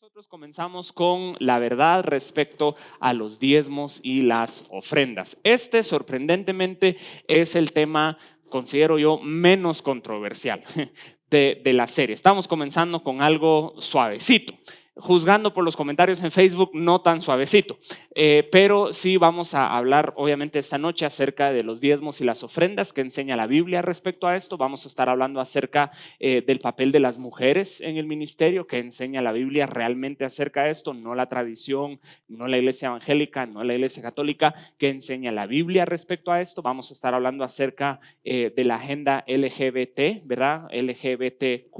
Nosotros comenzamos con la verdad respecto a los diezmos y las ofrendas. Este, sorprendentemente, es el tema, considero yo, menos controversial de la serie. Estamos comenzando con algo suavecito. Juzgando por los comentarios en Facebook, no tan suavecito, pero sí vamos a hablar obviamente esta noche acerca de los diezmos y las ofrendas que enseña la Biblia respecto a esto. Vamos a estar hablando acerca del papel de las mujeres en el ministerio que enseña la Biblia realmente acerca de esto, no la tradición, no la iglesia evangélica, no la iglesia católica, que enseña la Biblia respecto a esto. Vamos a estar hablando acerca de la agenda LGBT, ¿verdad? LGBTQ+,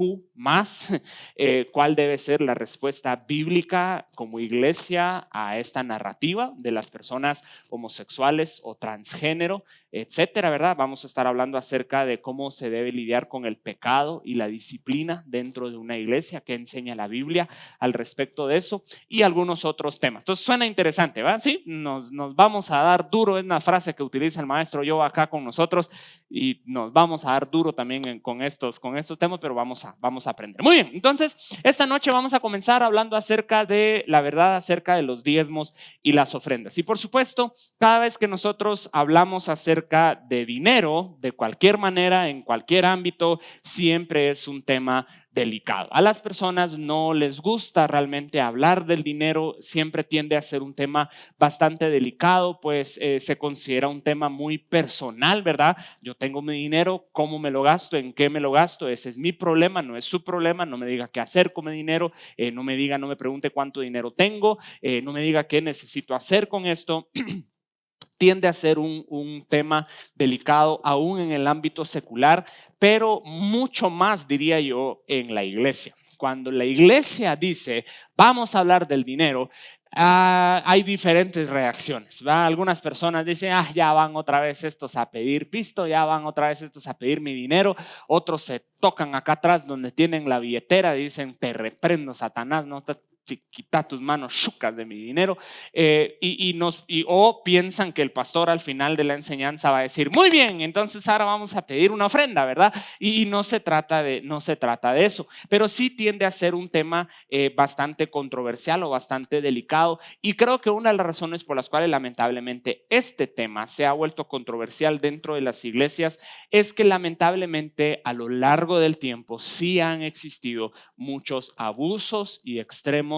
cuál debe ser la respuesta bíblica como iglesia a esta narrativa de las personas homosexuales o transgénero, etcétera, ¿verdad? Vamos a estar hablando acerca de cómo se debe lidiar con el pecado y la disciplina dentro de una iglesia, que enseña la Biblia al respecto de eso, y algunos otros temas. Entonces suena interesante, ¿verdad? Sí, nos vamos a dar duro, es una frase que utiliza el maestro yo acá con nosotros, y nos vamos a dar duro también con estos temas, pero vamos a aprender. Muy bien, entonces esta noche vamos a comenzar hablando acerca de la verdad acerca de los diezmos y las ofrendas. Y por supuesto, cada vez que nosotros hablamos acerca de dinero, de cualquier manera, en cualquier ámbito, siempre es un tema delicado. A las personas no les gusta realmente hablar del dinero, siempre tiende a ser un tema bastante delicado, pues se considera un tema muy personal, ¿verdad? Yo tengo mi dinero, ¿cómo me lo gasto? ¿En qué me lo gasto? Ese es mi problema, no es su problema. No me diga qué hacer con mi dinero, no me pregunte cuánto dinero tengo, no me diga qué necesito hacer con esto. Tiende a ser un tema delicado aún en el ámbito secular, pero mucho más, diría yo, en la iglesia. Cuando la iglesia dice, vamos a hablar del dinero, hay diferentes reacciones, ¿verdad? Algunas personas dicen, ya van otra vez estos a pedir pisto, ya van otra vez estos a pedir mi dinero. Otros se tocan acá atrás donde tienen la billetera, dicen, te reprendo, Satanás, no te quita tus manos chucas de mi dinero, o piensan que el pastor al final de la enseñanza va a decir, muy bien, entonces ahora vamos a pedir una ofrenda, ¿verdad? Y no se trata de eso, pero sí tiende a ser un tema bastante controversial o bastante delicado, y creo que una de las razones por las cuales lamentablemente este tema se ha vuelto controversial dentro de las iglesias es que lamentablemente a lo largo del tiempo sí han existido muchos abusos y extremos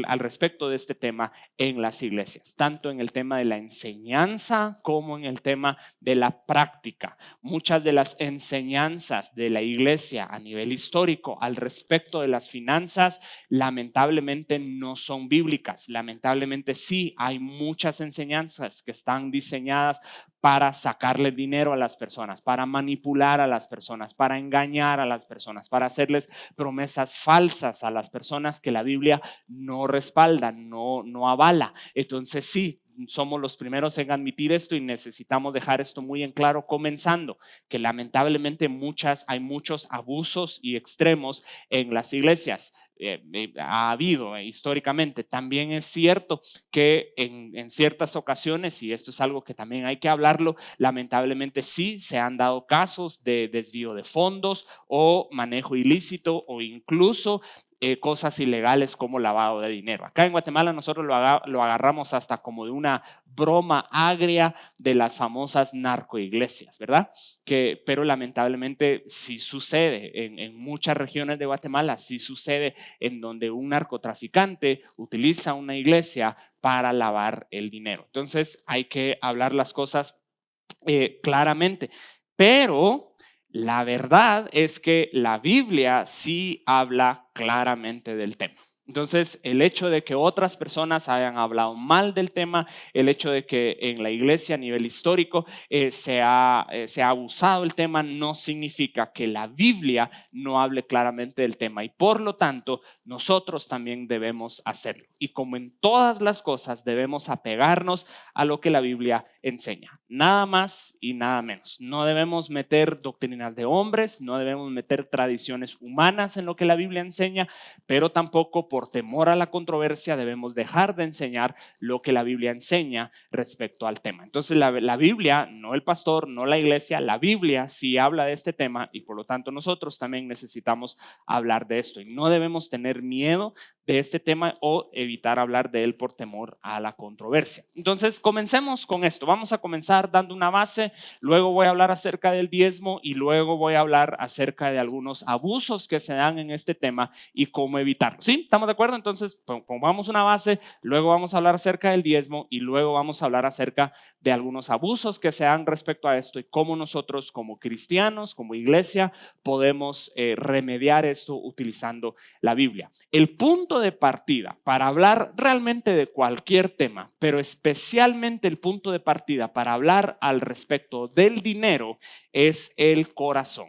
al respecto de este tema en las iglesias, tanto en el tema de la enseñanza como en el tema de la práctica. Muchas de las enseñanzas de la iglesia a nivel histórico al respecto de las finanzas lamentablemente no son bíblicas. Lamentablemente sí hay muchas enseñanzas que están diseñadas para sacarle dinero a las personas, para manipular a las personas, para engañar a las personas, para hacerles promesas falsas a las personas que la Biblia no respalda, no avala. Entonces sí, somos los primeros en admitir esto y necesitamos dejar esto muy en claro comenzando, que lamentablemente hay muchos abusos y extremos en las iglesias. Ha habido históricamente. También es cierto que en ciertas ocasiones, y esto es algo que también hay que hablarlo, lamentablemente sí se han dado casos de desvío de fondos o manejo ilícito o incluso cosas ilegales como lavado de dinero. Acá en Guatemala nosotros lo agarramos hasta como de una broma agria de las famosas narcoiglesias, ¿verdad? Pero lamentablemente sí sucede en muchas regiones de Guatemala, sí sucede en donde un narcotraficante utiliza una iglesia para lavar el dinero. Entonces hay que hablar las cosas claramente, pero la verdad es que la Biblia sí habla claramente del tema. Entonces, el hecho de que otras personas hayan hablado mal del tema, el hecho de que en la iglesia a nivel histórico se ha abusado el tema, no significa que la Biblia no hable claramente del tema, y por lo tanto nosotros también debemos hacerlo. Y como en todas las cosas debemos apegarnos a lo que la Biblia enseña, nada más y nada menos. No debemos meter doctrinas de hombres, no debemos meter tradiciones humanas en lo que la Biblia enseña, pero tampoco por temor a la controversia debemos dejar de enseñar lo que la Biblia enseña respecto al tema. Entonces la Biblia, no el pastor, no la iglesia, la Biblia sí habla de este tema, y por lo tanto nosotros también necesitamos hablar de esto, y no debemos tener miedo de este tema o evitar hablar de él por temor a la controversia. Entonces, comencemos con esto. Vamos a comenzar dando una base, luego voy a hablar acerca del diezmo y luego voy a hablar acerca de algunos abusos que se dan en este tema y cómo evitarlo. ¿Sí? ¿Estamos de acuerdo? Entonces, pongamos una base, luego vamos a hablar acerca del diezmo y luego vamos a hablar acerca de algunos abusos que se dan respecto a esto y cómo nosotros como cristianos, como iglesia, podemos remediar esto utilizando la Biblia. El punto de partida para hablar realmente de cualquier tema, pero especialmente el punto de partida para hablar al respecto del dinero es el corazón.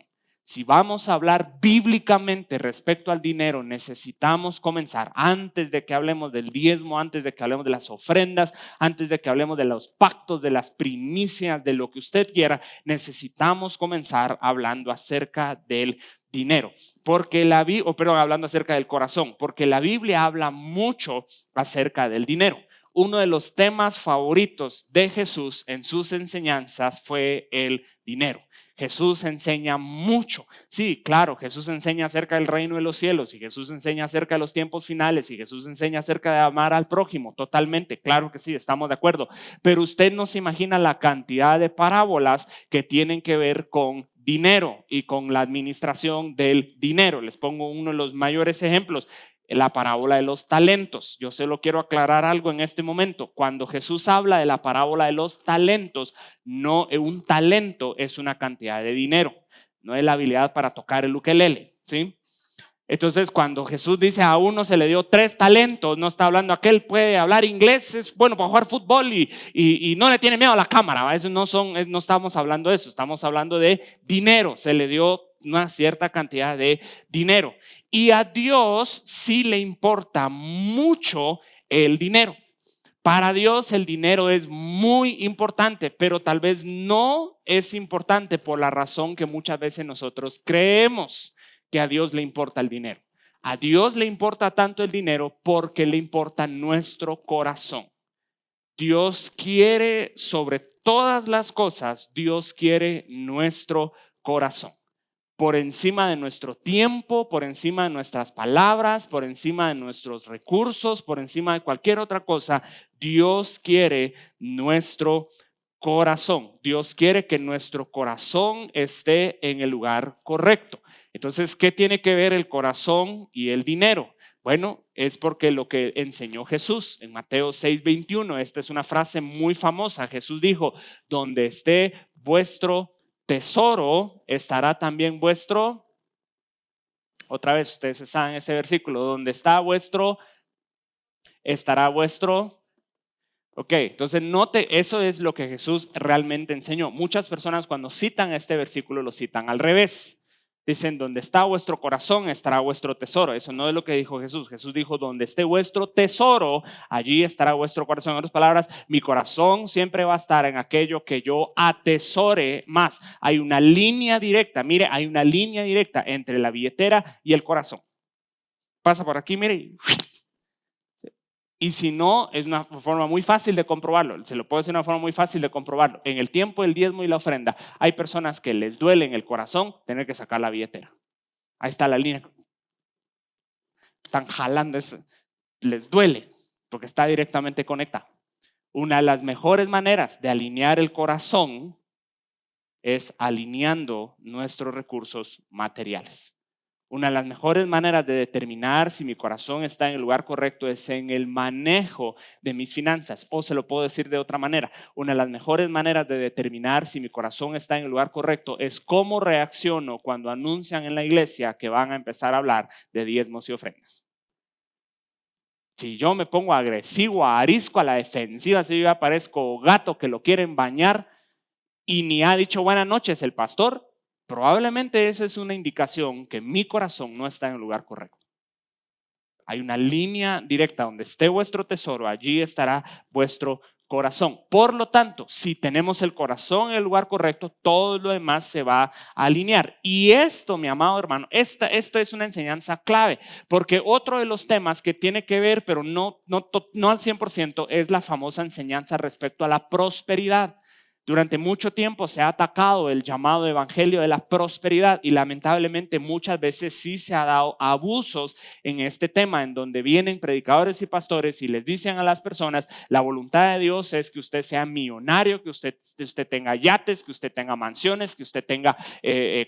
Si vamos a hablar bíblicamente respecto al dinero, necesitamos comenzar antes de que hablemos del diezmo, antes de que hablemos de las ofrendas, antes de que hablemos de los pactos, de las primicias, de lo que usted quiera, necesitamos comenzar hablando acerca del dinero, porque hablando acerca del corazón, porque la Biblia habla mucho acerca del dinero. Uno de los temas favoritos de Jesús en sus enseñanzas fue el dinero. Jesús enseña mucho. Sí, claro, Jesús enseña acerca del reino de los cielos y Jesús enseña acerca de los tiempos finales y Jesús enseña acerca de amar al prójimo, totalmente, claro que sí, estamos de acuerdo. Pero usted no se imagina la cantidad de parábolas que tienen que ver con dinero y con la administración del dinero. Les pongo uno de los mayores ejemplos. La parábola de los talentos. Yo solo quiero aclarar algo en este momento. Cuando Jesús habla de la parábola de los talentos, no, un talento es una cantidad de dinero, no es la habilidad para tocar el ukelele, ¿sí? Entonces, cuando Jesús dice a uno se le dio 3 talentos, no está hablando aquel puede hablar inglés, es bueno para jugar fútbol y no le tiene miedo a la cámara. Eso no estamos hablando de eso, estamos hablando de dinero. Se le dio una cierta cantidad de dinero. Y a Dios sí le importa mucho el dinero. Para Dios el dinero es muy importante, pero tal vez no es importante por la razón que muchas veces nosotros creemos que a Dios le importa el dinero. A Dios le importa tanto el dinero porque le importa nuestro corazón. Dios quiere sobre todas las cosas, Dios quiere nuestro corazón. Por encima de nuestro tiempo, por encima de nuestras palabras, por encima de nuestros recursos, por encima de cualquier otra cosa, Dios quiere nuestro corazón. Dios quiere que nuestro corazón esté en el lugar correcto. Entonces, ¿qué tiene que ver el corazón y el dinero? Bueno, es porque lo que enseñó Jesús en Mateo 6:21, esta es una frase muy famosa. Jesús dijo, donde esté vuestro tesoro, estará también vuestro, otra vez ustedes saben ese versículo, donde está vuestro, estará vuestro. Ok, entonces note, eso es lo que Jesús realmente enseñó. Muchas personas cuando citan este versículo lo citan al revés. Dicen, donde está vuestro corazón estará vuestro tesoro. Eso no es lo que dijo Jesús. Jesús dijo, donde esté vuestro tesoro, allí estará vuestro corazón. En otras palabras, mi corazón siempre va a estar en aquello que yo atesore más. Hay una línea directa, mire, hay una línea directa entre la billetera y el corazón. Pasa por aquí, mire, y si no, es una forma muy fácil de comprobarlo. Se lo puedo decir, una forma muy fácil de comprobarlo. En el tiempo del diezmo y la ofrenda, hay personas que les duele en el corazón tener que sacar la billetera. Ahí está la línea. Están jalando, les duele porque está directamente conectada. Una de las mejores maneras de alinear el corazón es alineando nuestros recursos materiales. Una de las mejores maneras de determinar si mi corazón está en el lugar correcto es en el manejo de mis finanzas. O se lo puedo decir de otra manera. Una de las mejores maneras de determinar si mi corazón está en el lugar correcto es cómo reacciono cuando anuncian en la iglesia que van a empezar a hablar de diezmos y ofrendas. Si yo me pongo agresivo, arisco, a la defensiva, si yo aparezco gato que lo quieren bañar y ni ha dicho buenas noches el pastor, probablemente esa es una indicación que mi corazón no está en el lugar correcto. Hay una línea directa, donde esté vuestro tesoro, allí estará vuestro corazón. Por lo tanto, si tenemos el corazón en el lugar correcto, todo lo demás se va a alinear. Y esto, mi amado hermano, esto es una enseñanza clave, porque otro de los temas que tiene que ver, pero no al 100%, es la famosa enseñanza respecto a la prosperidad. Durante mucho tiempo se ha atacado el llamado evangelio de la prosperidad y lamentablemente muchas veces sí se ha dado abusos en este tema, en donde vienen predicadores y pastores y les dicen a las personas: la voluntad de Dios es que usted sea millonario, que usted tenga yates, que usted tenga mansiones, que usted tenga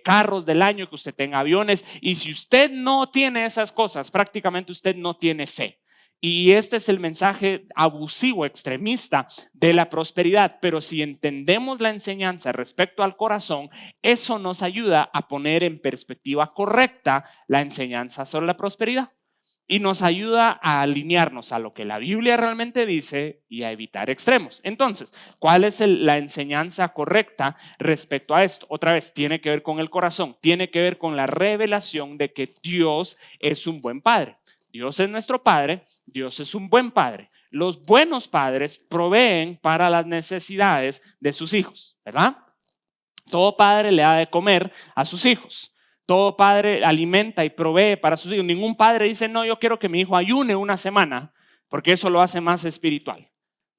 carros del año, que usted tenga aviones, y si usted no tiene esas cosas, prácticamente usted no tiene fe. Y este es el mensaje abusivo, extremista de la prosperidad. Pero si entendemos la enseñanza respecto al corazón, eso nos ayuda a poner en perspectiva correcta la enseñanza sobre la prosperidad. Y nos ayuda a alinearnos a lo que la Biblia realmente dice y a evitar extremos. Entonces, ¿cuál es la enseñanza correcta respecto a esto? Otra vez, tiene que ver con el corazón, tiene que ver con la revelación de que Dios es un buen padre. Dios es nuestro Padre, Dios es un buen padre. Los buenos padres proveen para las necesidades de sus hijos, ¿verdad? Todo padre le da de comer a sus hijos. Todo padre alimenta y provee para sus hijos. Ningún padre dice: no, yo quiero que mi hijo ayune una semana, porque eso lo hace más espiritual.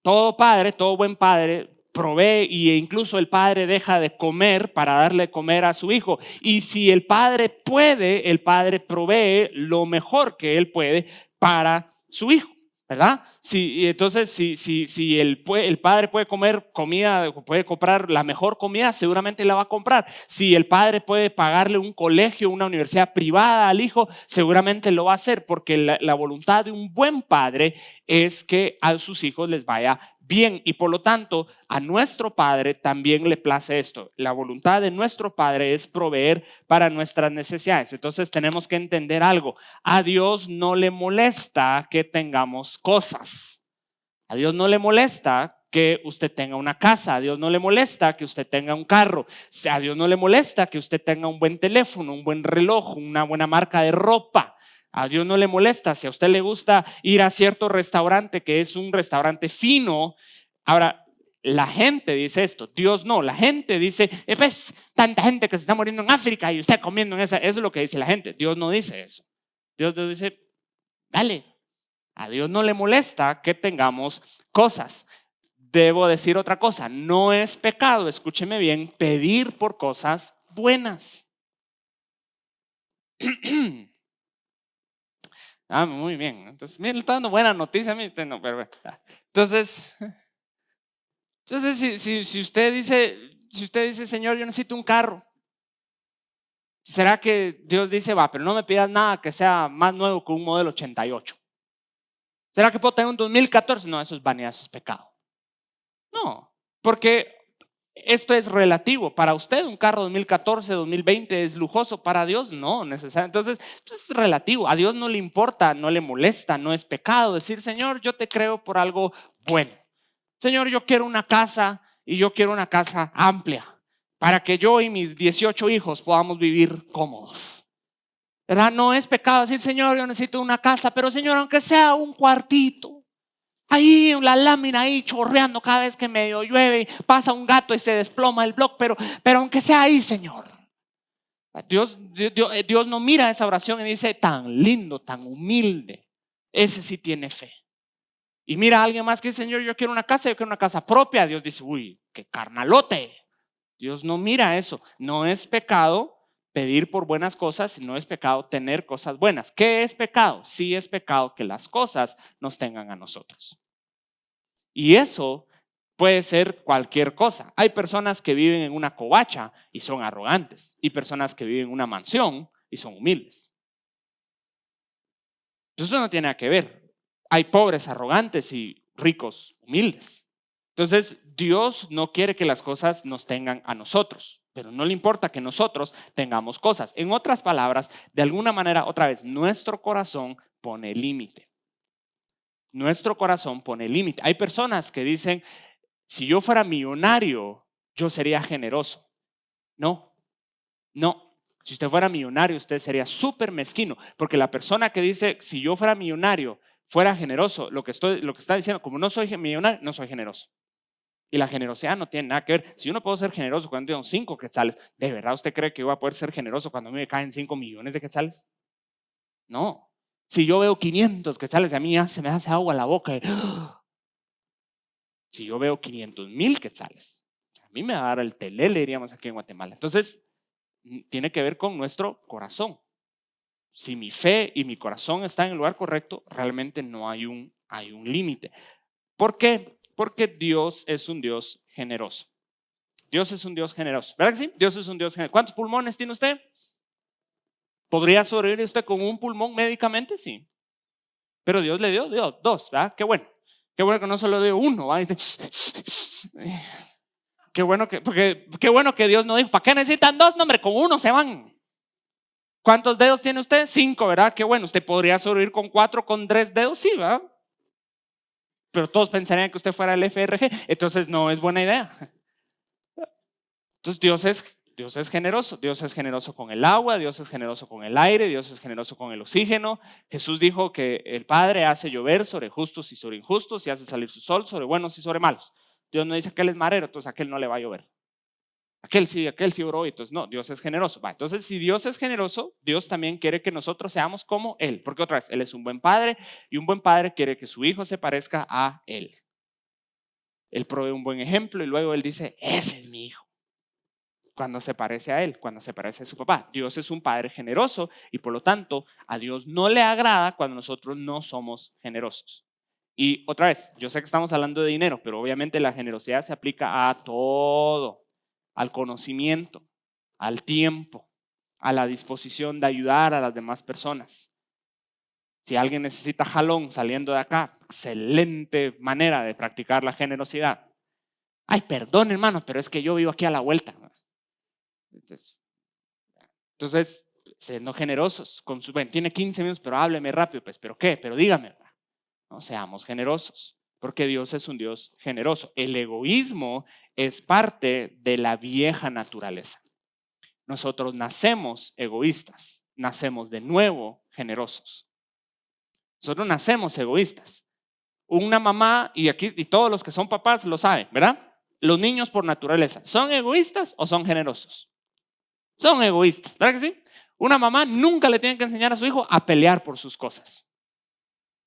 Todo padre, todo buen padre provee, e incluso el padre deja de comer para darle de comer a su hijo. Y si el padre puede, el padre provee lo mejor que él puede para su hijo, ¿verdad? Entonces, si el padre puede comer comida, puede comprar la mejor comida, seguramente la va a comprar. Si el padre puede pagarle un colegio, una universidad privada al hijo, seguramente lo va a hacer, porque la voluntad de un buen padre es que a sus hijos les vaya bien, y por lo tanto a nuestro Padre también le place esto. La voluntad de nuestro Padre es proveer para nuestras necesidades. Entonces tenemos que entender algo: a Dios no le molesta que tengamos cosas. A Dios no le molesta que usted tenga una casa. A Dios no le molesta que usted tenga un carro. A Dios no le molesta que usted tenga un buen teléfono, un buen reloj, una buena marca de ropa. A Dios no le molesta si a usted le gusta ir a cierto restaurante que es un restaurante fino. Ahora, la gente dice esto, Dios no. La gente dice: pues, tanta gente que se está muriendo en África y usted comiendo en esa. Eso es lo que dice la gente. Dios no dice eso. Dios dice: dale. A Dios no le molesta que tengamos cosas. Debo decir otra cosa: no es pecado, escúcheme bien, pedir por cosas buenas. Muy bien. Entonces, miren, está dando buena noticia a mí. No, pero, entonces, si usted dice: Señor, yo necesito un carro, ¿será que Dios dice: va, pero no me pidas nada que sea más nuevo que un modelo 88? ¿Será que puedo tener un 2014? No, eso es vanidad, eso es pecado. No, porque esto es relativo. Para usted un carro 2014, 2020 es lujoso, para Dios no necesariamente. Entonces es relativo. A Dios no le importa, no le molesta, no es pecado decir: Señor, yo te creo por algo bueno. Señor, yo quiero una casa, y yo quiero una casa amplia para que yo y mis 18 hijos podamos vivir cómodos, ¿verdad? No es pecado decir: Señor, yo necesito una casa, pero Señor, aunque sea un cuartito, ahí la lámina ahí chorreando cada vez que medio llueve, pasa un gato y se desploma el bloque, pero aunque sea ahí, Señor. Dios no mira esa oración y dice: tan lindo, tan humilde, ese sí tiene fe. Y mira a alguien más que dice: Señor, yo quiero una casa propia. Dios dice: uy, qué carnalote. Dios no mira eso. No es pecado pedir por buenas cosas, no es pecado tener cosas buenas. ¿Qué es pecado? Sí es pecado que las cosas nos tengan a nosotros. Y eso puede ser cualquier cosa. Hay personas que viven en una covacha y son arrogantes, y personas que viven en una mansión y son humildes. Entonces eso no tiene nada que ver. Hay pobres arrogantes y ricos humildes. Entonces Dios no quiere que las cosas nos tengan a nosotros, pero no le importa que nosotros tengamos cosas. En otras palabras, de alguna manera, otra vez, nuestro corazón pone límite. Nuestro corazón pone límite. Hay personas que dicen: si yo fuera millonario, yo sería generoso. No. Si usted fuera millonario, usted sería súper mezquino, porque la persona que dice: si yo fuera millonario, fuera generoso, lo que está diciendo: como no soy millonario, no soy generoso. Y la generosidad no tiene nada que ver. Si uno puede ser generoso cuando tengo 5 quetzales, ¿de verdad usted cree que yo voy a poder ser generoso cuando a mí me caen 5 millones de quetzales? No. Si yo veo 500 quetzales, a mí ya se me hace agua a la boca. Si yo veo 500,000 quetzales, a mí me va a dar el telele, diríamos aquí en Guatemala. Entonces, tiene que ver con nuestro corazón. Si mi fe y mi corazón están en el lugar correcto, realmente no hay un límite. ¿Por qué? Porque Dios es un Dios generoso. Dios es un Dios generoso. ¿Verdad que sí? Dios es un Dios generoso. ¿Cuántos pulmones tiene usted? ¿Podría sobrevivir usted con un pulmón médicamente? Sí. Pero Dios le dio dos, ¿verdad? Qué bueno. Qué bueno que no solo dio uno, ¿verdad? Qué bueno que Dios no dijo, ¿para qué necesitan dos? No, hombre, con uno se van. ¿Cuántos dedos tiene usted? 5, ¿verdad? Qué bueno, usted podría sobrevivir con 4, con 3 dedos, sí, ¿verdad? Pero todos pensarían que usted fuera el FRG, entonces no es buena idea. Entonces Dios es generoso. Dios es generoso con el agua, Dios es generoso con el aire, Dios es generoso con el oxígeno. Jesús dijo que el Padre hace llover sobre justos y sobre injustos y hace salir su sol sobre buenos y sobre malos. Dios no dice que Él es marero, entonces a aquel no le va a llover. Aquel sí oró, y entonces no, Dios es generoso. Entonces, si Dios es generoso, Dios también quiere que nosotros seamos como Él. Porque otra vez, Él es un buen padre y un buen padre quiere que su hijo se parezca a Él. Él provee un buen ejemplo y luego Él dice, ese es mi hijo. Cuando se parece a Él, cuando se parece a su papá. Dios es un padre generoso y por lo tanto a Dios no le agrada cuando nosotros no somos generosos. Y otra vez, yo sé que estamos hablando de dinero, pero obviamente la generosidad se aplica a todo. Al conocimiento, al tiempo, a la disposición de ayudar a las demás personas. Si alguien necesita jalón saliendo de acá, excelente manera de practicar la generosidad. Ay, perdón, hermano, pero es que yo vivo aquí a la vuelta. Entonces siendo generosos. Tiene 15 minutos, pero hábleme rápido. Pues, ¿pero qué? Pero dígame. No seamos generosos, porque Dios es un Dios generoso. El egoísmo es parte de la vieja naturaleza. Nosotros nacemos egoístas, nacemos de nuevo generosos. Nosotros nacemos egoístas. Una mamá, y todos los que son papás lo saben, ¿verdad? Los niños por naturaleza, ¿son egoístas o son generosos? Son egoístas, ¿verdad que sí? Una mamá nunca le tiene que enseñar a su hijo a pelear por sus cosas,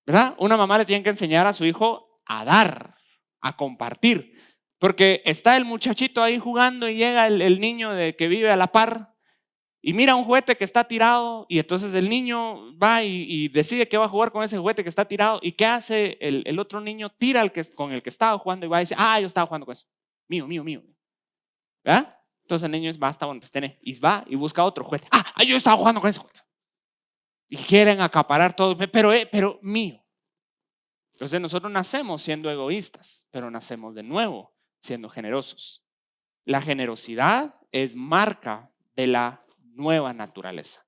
¿verdad? Una mamá le tiene que enseñar a su hijo a dar, a compartir. Porque está el muchachito ahí jugando y llega el niño que vive a la par y mira un juguete que está tirado y entonces el niño va y decide que va a jugar con ese juguete que está tirado. ¿Y qué hace el otro niño? Tira con el que estaba jugando y va y dice, yo estaba jugando con eso. Mío. ¿Verdad? Entonces el niño dice, basta, bueno, pues tiene. Y va y busca otro juguete. Yo estaba jugando con ese juguete. Y quieren acaparar todo, pero mío. Entonces nosotros nacemos siendo egoístas, pero nacemos de nuevo siendo generosos. La generosidad es marca de la nueva naturaleza.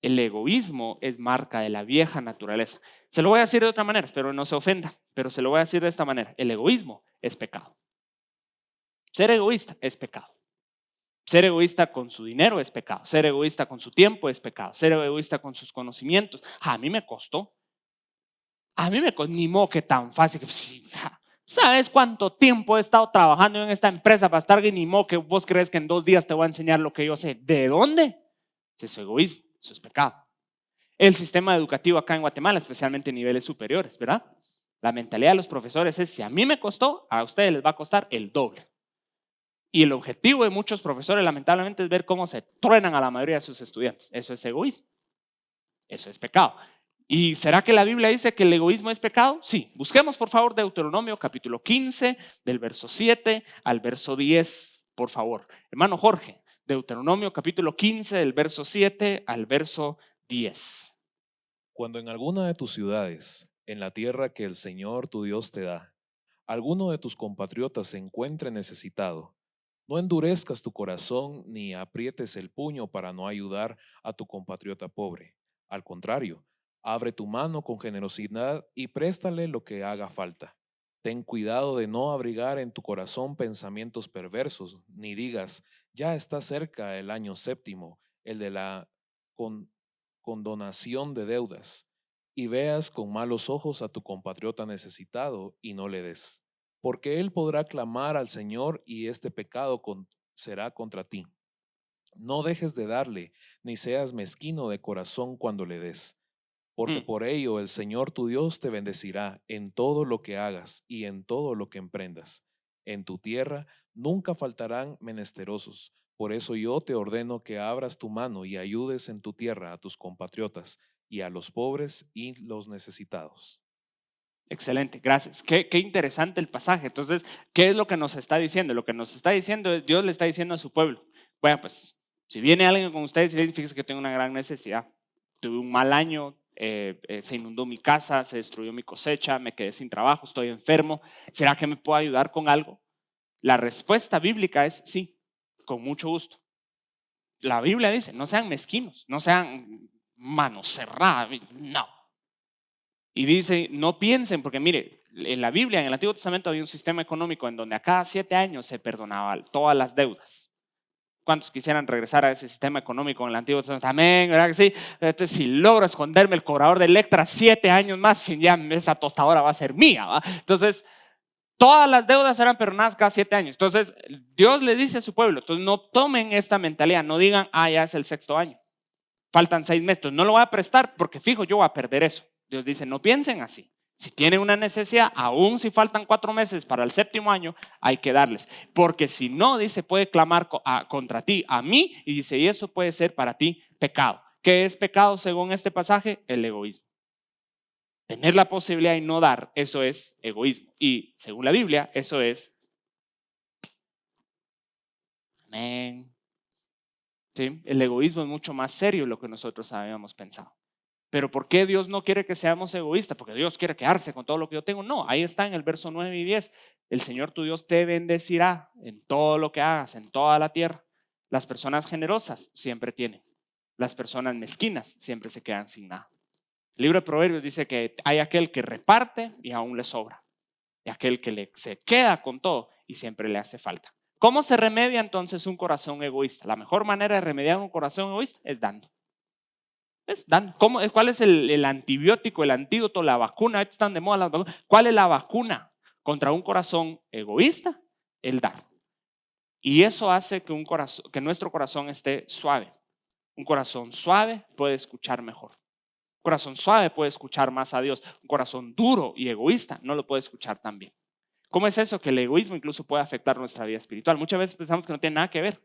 El egoísmo es marca de la vieja naturaleza. Se lo voy a decir de otra manera, espero no se ofenda, pero se lo voy a decir de esta manera. El egoísmo es pecado. Ser egoísta es pecado. Ser egoísta con su dinero es pecado. Ser egoísta con su tiempo es pecado. Ser egoísta con sus conocimientos. A mí me costó. Ni modo que tan fácil. ¿Sabes cuánto tiempo he estado trabajando en esta empresa para estar? Ni modo que vos crees que en 2 días te voy a enseñar lo que yo sé. ¿De dónde? Eso es egoísmo, eso es pecado. El sistema educativo acá en Guatemala, especialmente en niveles superiores, ¿verdad? La mentalidad de los profesores es, si a mí me costó, a ustedes les va a costar el doble. Y el objetivo de muchos profesores, lamentablemente, es ver cómo se truenan a la mayoría de sus estudiantes. Eso es egoísmo. Eso es pecado. ¿Y será que la Biblia dice que el egoísmo es pecado? Sí. Busquemos, por favor, Deuteronomio capítulo 15, del verso 7 al verso 10, por favor. Hermano Jorge, Deuteronomio capítulo 15, del verso 7 al verso 10. Cuando en alguna de tus ciudades, en la tierra que el Señor tu Dios te da, alguno de tus compatriotas se encuentre necesitado, no endurezcas tu corazón ni aprietes el puño para no ayudar a tu compatriota pobre. Al contrario, abre tu mano con generosidad y préstale lo que haga falta. Ten cuidado de no abrigar en tu corazón pensamientos perversos, ni digas, ya está cerca el año séptimo, el de la con- condonación de deudas, y veas con malos ojos a tu compatriota necesitado y no le des, porque él podrá clamar al Señor y este pecado será contra ti. No dejes de darle, ni seas mezquino de corazón cuando le des, porque por ello el Señor tu Dios te bendecirá en todo lo que hagas y en todo lo que emprendas. En tu tierra Nunca faltarán menesterosos. Por eso yo te ordeno que abras tu mano y ayudes en tu tierra a tus compatriotas y a los pobres y los necesitados. Excelente, gracias. Qué interesante el pasaje. Entonces, ¿qué es lo que nos está diciendo? Lo que nos está diciendo es, Dios le está diciendo a su pueblo, bueno, pues, si viene alguien con ustedes y le dice, fíjese que tengo una gran necesidad, tuve un mal año, se inundó mi casa, se destruyó mi cosecha, me quedé sin trabajo, estoy enfermo, ¿será que me puedo ayudar con algo? La respuesta bíblica es sí, con mucho gusto. La Biblia dice, no sean mezquinos, no sean manos cerradas, no. Y dice, no piensen, porque mire, en la Biblia, en el Antiguo Testamento había un sistema económico en donde a cada 7 años se perdonaban todas las deudas. ¿Cuántos quisieran regresar a ese sistema económico en el Antiguo Testamento? Amén, ¿verdad que sí? Entonces, si logro esconderme el cobrador de Electra 7 años más, ya esa tostadora va a ser mía, ¿va? Entonces, todas las deudas eran perdonadas cada 7 años. Entonces, Dios le dice a su pueblo, entonces no tomen esta mentalidad, no digan, ya es el 6.º año, faltan 6 meses, entonces no lo voy a prestar porque fijo, yo voy a perder eso. Dios dice, no piensen así. Si tienen una necesidad, aún si faltan 4 meses para el 7.º año, hay que darles. Porque si no, dice, puede clamar contra ti, a mí, y dice, y eso puede ser para ti pecado. ¿Qué es pecado según este pasaje? El egoísmo. Tener la posibilidad y no dar, eso es egoísmo. Y según la Biblia, eso es, amén. ¿Sí? El egoísmo es mucho más serio de lo que nosotros habíamos pensado. Pero ¿por qué Dios no quiere que seamos egoístas? Porque Dios quiere quedarse con todo lo que yo tengo. No, ahí está en el verso 9 y 10. El Señor tu Dios te bendecirá en todo lo que hagas, en toda la tierra. Las personas generosas siempre tienen. Las personas mezquinas siempre se quedan sin nada. El libro de Proverbios dice que hay aquel que reparte y aún le sobra. Y aquel que se queda con todo y siempre le hace falta. ¿Cómo se remedia entonces un corazón egoísta? La mejor manera de remediar un corazón egoísta es dando. ¿Cuál es el antibiótico, el antídoto, la vacuna? Ahorita están de moda las vacunas. ¿Cuál es la vacuna contra un corazón egoísta? El dar. Y eso hace que nuestro corazón esté suave. Un corazón suave puede escuchar mejor. Un corazón suave puede escuchar más a Dios. Un corazón duro y egoísta no lo puede escuchar tan bien. ¿Cómo es eso? Que el egoísmo incluso puede afectar nuestra vida espiritual. Muchas veces pensamos que no tiene nada que ver.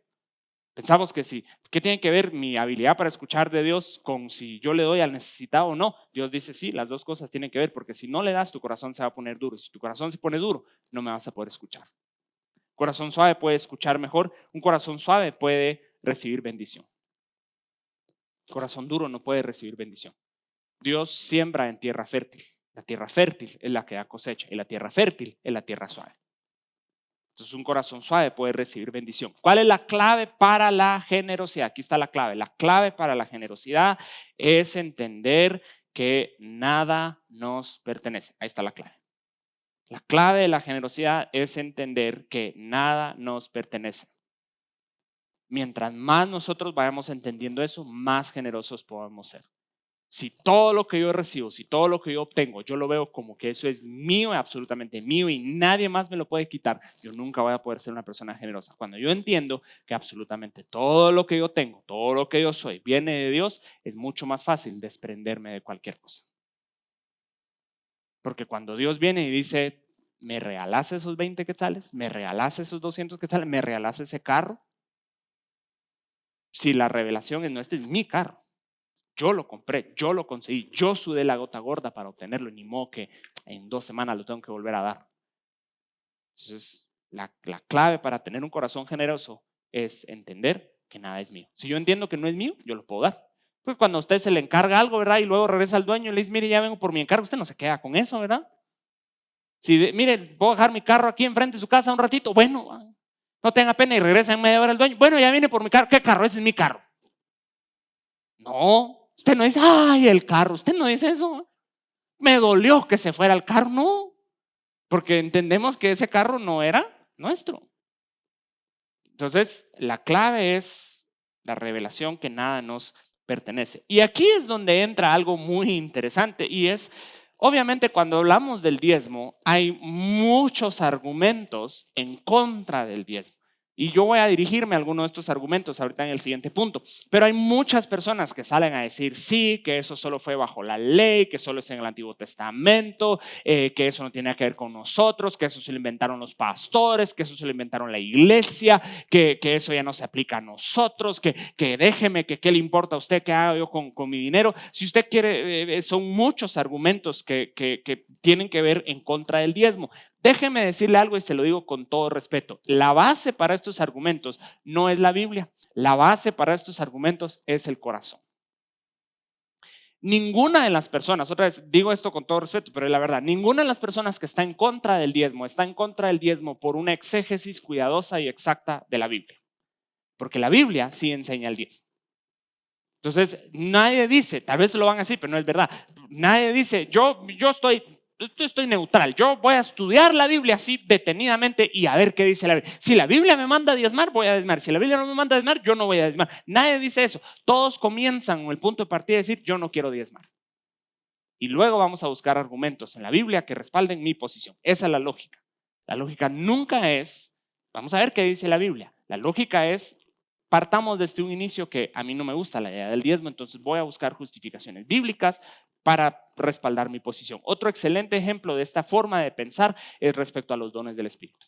Pensamos que sí. ¿Qué tiene que ver mi habilidad para escuchar de Dios con si yo le doy al necesitado o no? Dios dice sí, las dos cosas tienen que ver, porque si no le das, tu corazón se va a poner duro. Si tu corazón se pone duro, no me vas a poder escuchar. Un corazón suave puede escuchar mejor. Un corazón suave puede recibir bendición. Un corazón duro no puede recibir bendición. Dios siembra en tierra fértil. La tierra fértil es la que da cosecha y la tierra fértil es la tierra suave. Entonces un corazón suave puede recibir bendición. ¿Cuál es la clave para la generosidad? Aquí está la clave. La clave para la generosidad es entender que nada nos pertenece. Ahí está la clave. La clave de la generosidad es entender que nada nos pertenece. Mientras más nosotros vayamos entendiendo eso, más generosos podemos ser. Si todo lo que yo recibo, si todo lo que yo obtengo, yo lo veo como que eso es mío, absolutamente mío y nadie más me lo puede quitar, yo nunca voy a poder ser una persona generosa. Cuando yo entiendo que absolutamente todo lo que yo tengo, todo lo que yo soy, viene de Dios, es mucho más fácil desprenderme de cualquier cosa. Porque cuando Dios viene y dice, ¿me regalas esos 20 quetzales? ¿Me regalas esos 200 quetzales? ¿Me regalas ese carro? Si la revelación es, no, este es mi carro. Yo lo compré, yo lo conseguí, yo sudé la gota gorda para obtenerlo, ni modo que en 2 semanas lo tengo que volver a dar. Entonces, la clave para tener un corazón generoso es entender que nada es mío. Si yo entiendo que no es mío, yo lo puedo dar. Pues cuando a usted se le encarga algo, ¿verdad? Y luego regresa al dueño y le dice, mire, ya vengo por mi encargo, usted no se queda con eso, ¿verdad? Si, mire, puedo dejar mi carro aquí enfrente de su casa un ratito, bueno, no tenga pena y regresa en media hora el dueño. Bueno, ya viene por mi carro, ¿qué carro? Ese es mi carro. No. Usted no dice, ay, el carro. Usted no dice eso. Me dolió que se fuera el carro. No, porque entendemos que ese carro no era nuestro. Entonces, la clave es la revelación que nada nos pertenece. Y aquí es donde entra algo muy interesante y es, obviamente, cuando hablamos del diezmo, hay muchos argumentos en contra del diezmo. Y yo voy a dirigirme a alguno de estos argumentos ahorita en el siguiente punto. Pero hay muchas personas que salen a decir sí, que eso solo fue bajo la ley, que solo es en el Antiguo Testamento, que eso no tiene que ver con nosotros, que eso se lo inventaron los pastores, que eso se lo inventaron la iglesia, que eso ya no se aplica a nosotros, que déjeme, que qué le importa a usted que haga yo con mi dinero. Si usted quiere, son muchos argumentos que tienen que ver en contra del diezmo. Déjeme decirle algo y se lo digo con todo respeto. La base para estos argumentos no es la Biblia. La base para estos argumentos es el corazón. Ninguna de las personas, otra vez digo esto con todo respeto, pero es la verdad, ninguna de las personas que está en contra del diezmo está en contra del diezmo por una exégesis cuidadosa y exacta de la Biblia. Porque la Biblia sí enseña el diezmo. Entonces, nadie dice, tal vez lo van a decir, pero no es verdad. Nadie dice, yo estoy neutral, yo voy a estudiar la Biblia así detenidamente y a ver qué dice la Biblia. Si la Biblia me manda a diezmar, voy a diezmar. Si la Biblia no me manda a diezmar, yo no voy a diezmar. Nadie dice eso. Todos comienzan con el punto de partida de decir, yo no quiero diezmar. Y luego vamos a buscar argumentos en la Biblia que respalden mi posición. Esa es la lógica. La lógica nunca es, vamos a ver qué dice la Biblia. La lógica es, partamos desde un inicio que a mí no me gusta la idea del diezmo, entonces voy a buscar justificaciones bíblicas para respaldar mi posición. Otro excelente ejemplo de esta forma de pensar es respecto a los dones del Espíritu.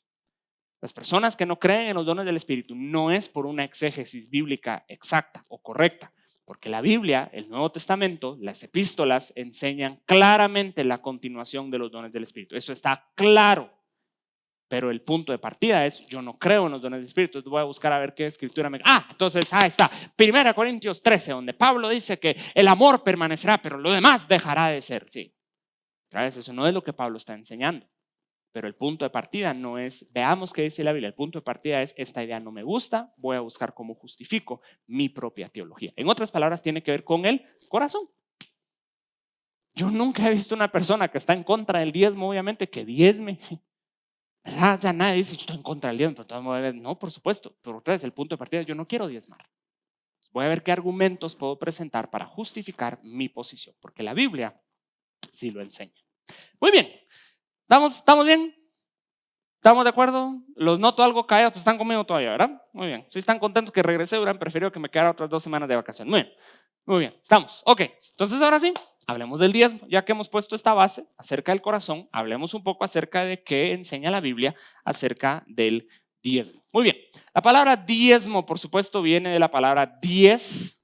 Las personas que no creen en los dones del Espíritu no es por una exégesis bíblica exacta o correcta, porque la Biblia, el Nuevo Testamento, las epístolas enseñan claramente la continuación de los dones del Espíritu. Eso está claro. Pero el punto de partida es, yo no creo en los dones del Espíritu, voy a buscar a ver qué escritura me... entonces, ahí está, 1 Corintios 13, donde Pablo dice que el amor permanecerá, pero lo demás dejará de ser. Sí, claro, eso no es lo que Pablo está enseñando. Pero el punto de partida no es, veamos qué dice la Biblia, el punto de partida es, esta idea no me gusta, voy a buscar cómo justifico mi propia teología. En otras palabras, tiene que ver con el corazón. Yo nunca he visto una persona que está en contra del diezmo, obviamente, que diezme. ¿Verdad? Ya nadie dice, yo estoy en contra del diezmo, pero no, por supuesto, pero otra vez el punto de partida es, yo no quiero diezmar. Voy a ver qué argumentos puedo presentar para justificar mi posición, porque la Biblia sí lo enseña. Muy bien, ¿estamos bien? ¿Estamos de acuerdo? Los noto algo callados, pues están conmigo todavía, ¿verdad? Muy bien, si están contentos que regresé, hubieran preferido que me quedara otras 2 semanas de vacación. Muy bien, estamos, ok, entonces ahora sí. Hablemos del diezmo, ya que hemos puesto esta base acerca del corazón, hablemos un poco acerca de qué enseña la Biblia acerca del diezmo. Muy bien, la palabra diezmo, por supuesto, viene de la palabra 10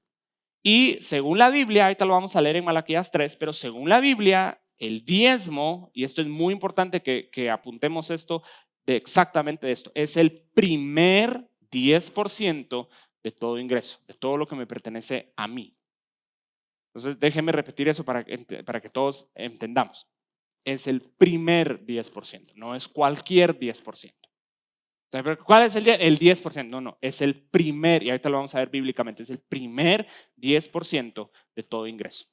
y según la Biblia, ahorita lo vamos a leer en Malaquías 3, pero según la Biblia, el diezmo, y esto es muy importante que apuntemos esto, exactamente de esto, es el primer 10% de todo ingreso, de todo lo que me pertenece a mí. Entonces, déjenme repetir eso para que todos entendamos. Es el primer 10%, no es cualquier 10%. ¿Cuál es el 10%? No, es el primer, y ahorita lo vamos a ver bíblicamente, es el primer 10% de todo ingreso.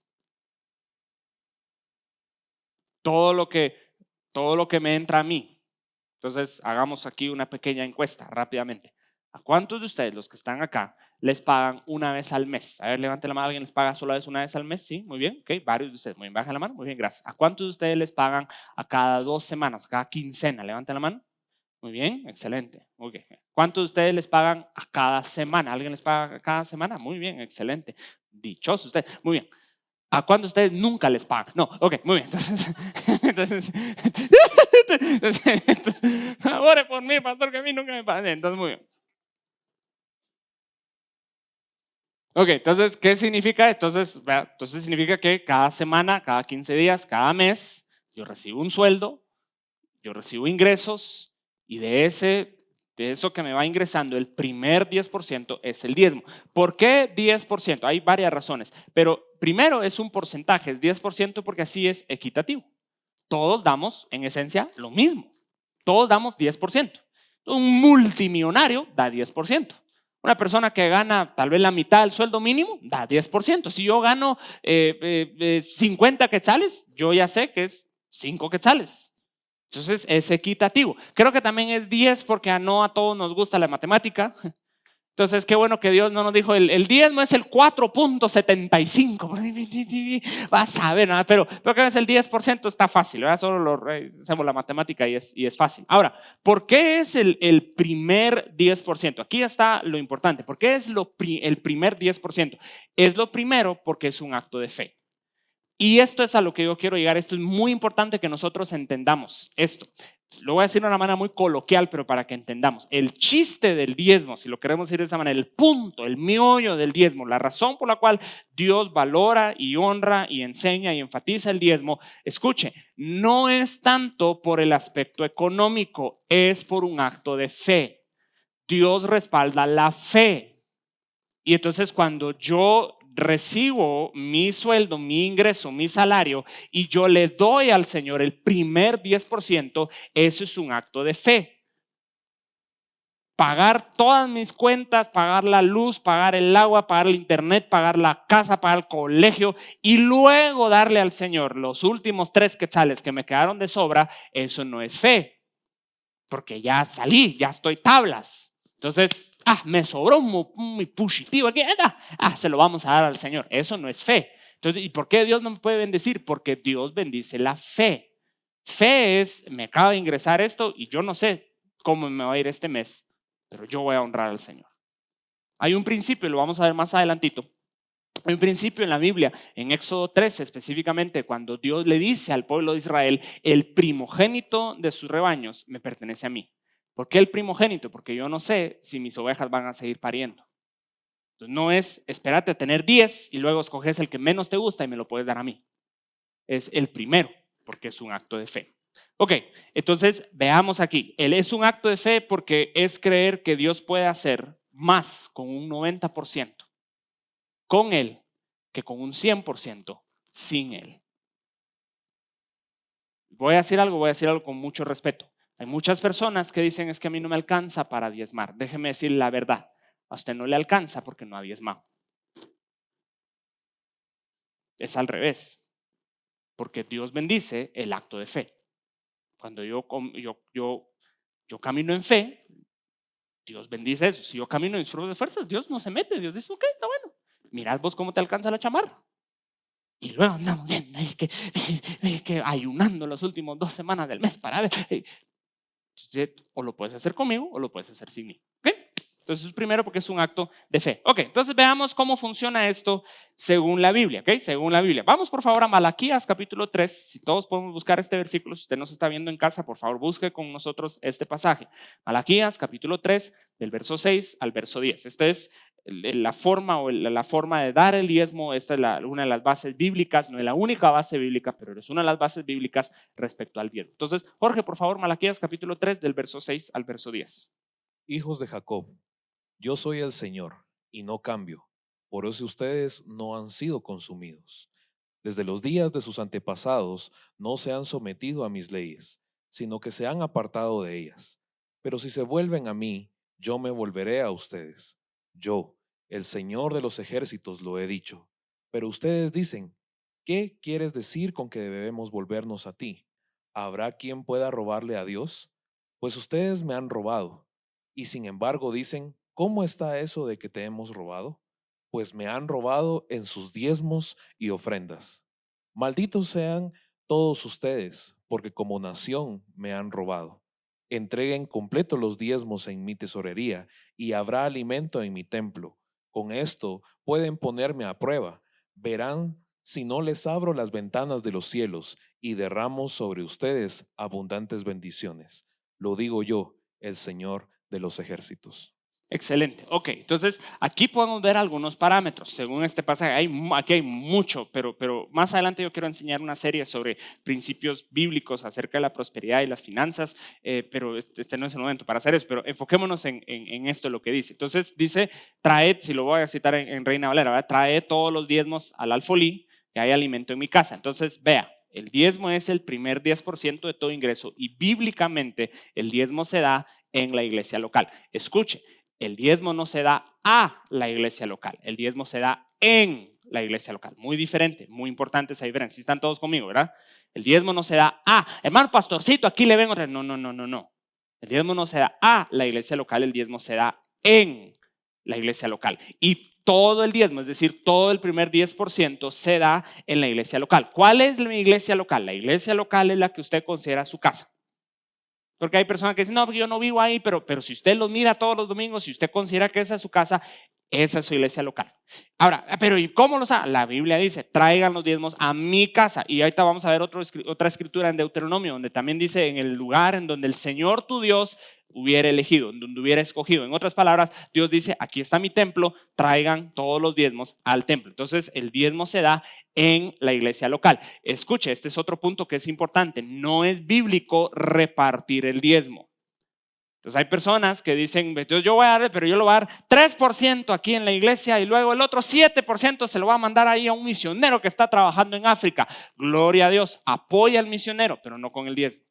Todo lo que me entra a mí. Entonces, hagamos aquí una pequeña encuesta rápidamente. ¿A cuántos de ustedes, los que están acá, les pagan una vez al mes? A ver, levante la mano, ¿alguien les paga solo una vez al mes? Sí, muy bien, ok, varios de ustedes, muy bien, baja la mano, muy bien, gracias. ¿A cuántos de ustedes les pagan a cada 2 semanas, a cada quincena? Levante la mano. Muy bien, excelente. Okay. ¿Cuántos de ustedes les pagan a cada semana? ¿Alguien les paga a cada semana? Muy bien, excelente. Dichosos ustedes, muy bien. ¿A cuántos de ustedes nunca les pagan? No, ok, muy bien. Entonces, ore por mí, pastor, que a mí nunca me pagan. Entonces, muy bien. Ok, entonces, ¿qué significa? Entonces significa que cada semana, cada 15 días, cada mes, yo recibo un sueldo, yo recibo ingresos y de eso que me va ingresando, el primer 10% es el diezmo. ¿Por qué 10%? Hay varias razones, pero primero es un porcentaje, es 10% porque así es equitativo. Todos damos, en esencia, lo mismo. Todos damos 10%. Un multimillonario da 10%. Una persona que gana tal vez la mitad del sueldo mínimo da 10%. Si yo gano 50 quetzales, yo ya sé que es 5 quetzales. Entonces es equitativo. Creo que también es 10 porque no a todos nos gusta la matemática. Entonces, qué bueno que Dios no nos dijo, el diezmo es el 4.75. Vas a ver, ¿no? Pero que es el 10% está fácil, ¿verdad? Solo hacemos la matemática y es fácil. Ahora, ¿por qué es el primer 10%? Aquí está lo importante. ¿Por qué es el primer 10%? Es lo primero porque es un acto de fe. Y esto es a lo que yo quiero llegar. Esto es muy importante que nosotros entendamos esto. Lo voy a decir de una manera muy coloquial, pero para que entendamos. El chiste del diezmo, si lo queremos decir de esa manera, el punto, el meollo del diezmo, la razón por la cual Dios valora y honra y enseña y enfatiza el diezmo, escuche, no es tanto por el aspecto económico, es por un acto de fe. Dios respalda la fe. Y entonces cuando yo recibo mi sueldo, mi ingreso, mi salario y yo le doy al Señor el primer 10%, eso es un acto de fe. Pagar todas mis cuentas, pagar la luz, pagar el agua, pagar el internet, pagar la casa, pagar el colegio y luego darle al Señor los últimos 3 quetzales que me quedaron de sobra, eso no es fe. Porque ya salí, ya estoy tablas. Entonces, me sobró muy positivo aquí, se lo vamos a dar al Señor. Eso no es fe. Entonces, ¿y por qué Dios no me puede bendecir? Porque Dios bendice la fe. Fe es, me acaba de ingresar esto y yo no sé cómo me va a ir este mes, pero yo voy a honrar al Señor. Hay un principio, lo vamos a ver más adelantito. Hay un principio en la Biblia, en Éxodo 13 específicamente, cuando Dios le dice al pueblo de Israel, el primogénito de sus rebaños me pertenece a mí. ¿Por qué el primogénito? Porque yo no sé si mis ovejas van a seguir pariendo. Entonces no es, espérate a tener 10 y luego escoges el que menos te gusta y me lo puedes dar a mí. Es el primero, porque es un acto de fe. Ok, entonces veamos aquí. Él es un acto de fe porque es creer que Dios puede hacer más con un 90% con Él que con un 100% sin Él. Voy a decir algo con mucho respeto. Hay muchas personas que dicen es que a mí no me alcanza para diezmar. Déjeme decir la verdad. A usted no le alcanza porque no ha diezmado. Es al revés. Porque Dios bendice el acto de fe. Cuando yo camino en fe, Dios bendice eso. Si yo camino en mis propias fuerzas, Dios no se mete. Dios dice, ok, está bueno. Mirad vos cómo te alcanza la chamarra. Y luego andamos viendo que ayunando las últimas 2 semanas del mes para ver. O lo puedes hacer conmigo o lo puedes hacer sin mí. ¿Okay? Entonces, primero porque es un acto de fe. Ok, entonces veamos cómo funciona esto según la Biblia. ¿Okay? Según la Biblia. Vamos por favor a Malaquías capítulo 3. Si todos podemos buscar este versículo, si usted nos está viendo en casa, por favor busque con nosotros este pasaje. Malaquías capítulo 3, del verso 6 al verso 10. Este es la forma de dar el diezmo. Esta es una de las bases bíblicas, no es la única base bíblica, pero es una de las bases bíblicas respecto al diezmo. Entonces, Jorge, por favor, Malaquías capítulo 3 del verso 6 al verso 10. Hijos de Jacob, yo soy el Señor y no cambio. Por eso ustedes no han sido consumidos. Desde los días de sus antepasados no se han sometido a mis leyes, sino que se han apartado de ellas. Pero si se vuelven a mí, yo me volveré a ustedes. Yo, el Señor de los ejércitos, lo he dicho. Pero ustedes dicen, ¿qué quieres decir con que debemos volvernos a ti? ¿Habrá quien pueda robarle a Dios? Pues ustedes me han robado. Y sin embargo dicen, ¿cómo está eso de que te hemos robado? Pues me han robado en sus diezmos y ofrendas. Malditos sean todos ustedes, porque como nación me han robado. Entreguen completo los diezmos en mi tesorería y habrá alimento en mi templo. Con esto pueden ponerme a prueba. Verán si no les abro las ventanas de los cielos y derramo sobre ustedes abundantes bendiciones. Lo digo yo, el Señor de los ejércitos. Excelente. Ok, entonces aquí podemos ver algunos parámetros. Según este pasaje, aquí hay mucho, pero más adelante yo quiero enseñar una serie sobre principios bíblicos acerca de la prosperidad y las finanzas, pero este no es el momento para hacer eso, pero enfoquémonos en esto, lo que dice. Entonces dice, traed, si lo voy a citar en Reina Valera, ¿verdad? Traed todos los diezmos al alfolí, que hay alimento en mi casa. Entonces, vea, el diezmo es el primer 10% de todo ingreso y bíblicamente el diezmo se da en la iglesia local. Escuche. El diezmo no se da a la iglesia local, el diezmo se da en la iglesia local. Muy diferente, muy importante esa diferencia. Si están todos conmigo, ¿verdad? El diezmo no se da a, hermano pastorcito, aquí le vengo. No. El diezmo no se da a la iglesia local, el diezmo se da en la iglesia local. Y todo el diezmo, es decir, todo el primer 10% se da en la iglesia local. ¿Cuál es mi iglesia local? La iglesia local es la que usted considera su casa. Porque hay personas que dicen, no, yo no vivo ahí, pero si usted lo mira todos los domingos, si usted considera que esa es su casa, esa es su iglesia local. Ahora, pero ¿y cómo lo sabe? La Biblia dice, traigan los diezmos a mi casa. Y ahorita vamos a ver otra escritura en Deuteronomio, donde también dice, en el lugar en donde el Señor tu Dios hubiera elegido, en donde hubiera escogido. En otras palabras, Dios dice, aquí está mi templo, traigan todos los diezmos al templo. Entonces, el diezmo se da en la iglesia local. Escuche, este es otro punto que es importante. No es bíblico repartir el diezmo. Entonces hay personas que dicen, yo voy a dar, pero yo lo voy a dar 3% aquí en la iglesia y luego el otro 7% se lo va a mandar ahí a un misionero que está trabajando en África. Gloria a Dios, apoya al misionero, pero no con el diezmo.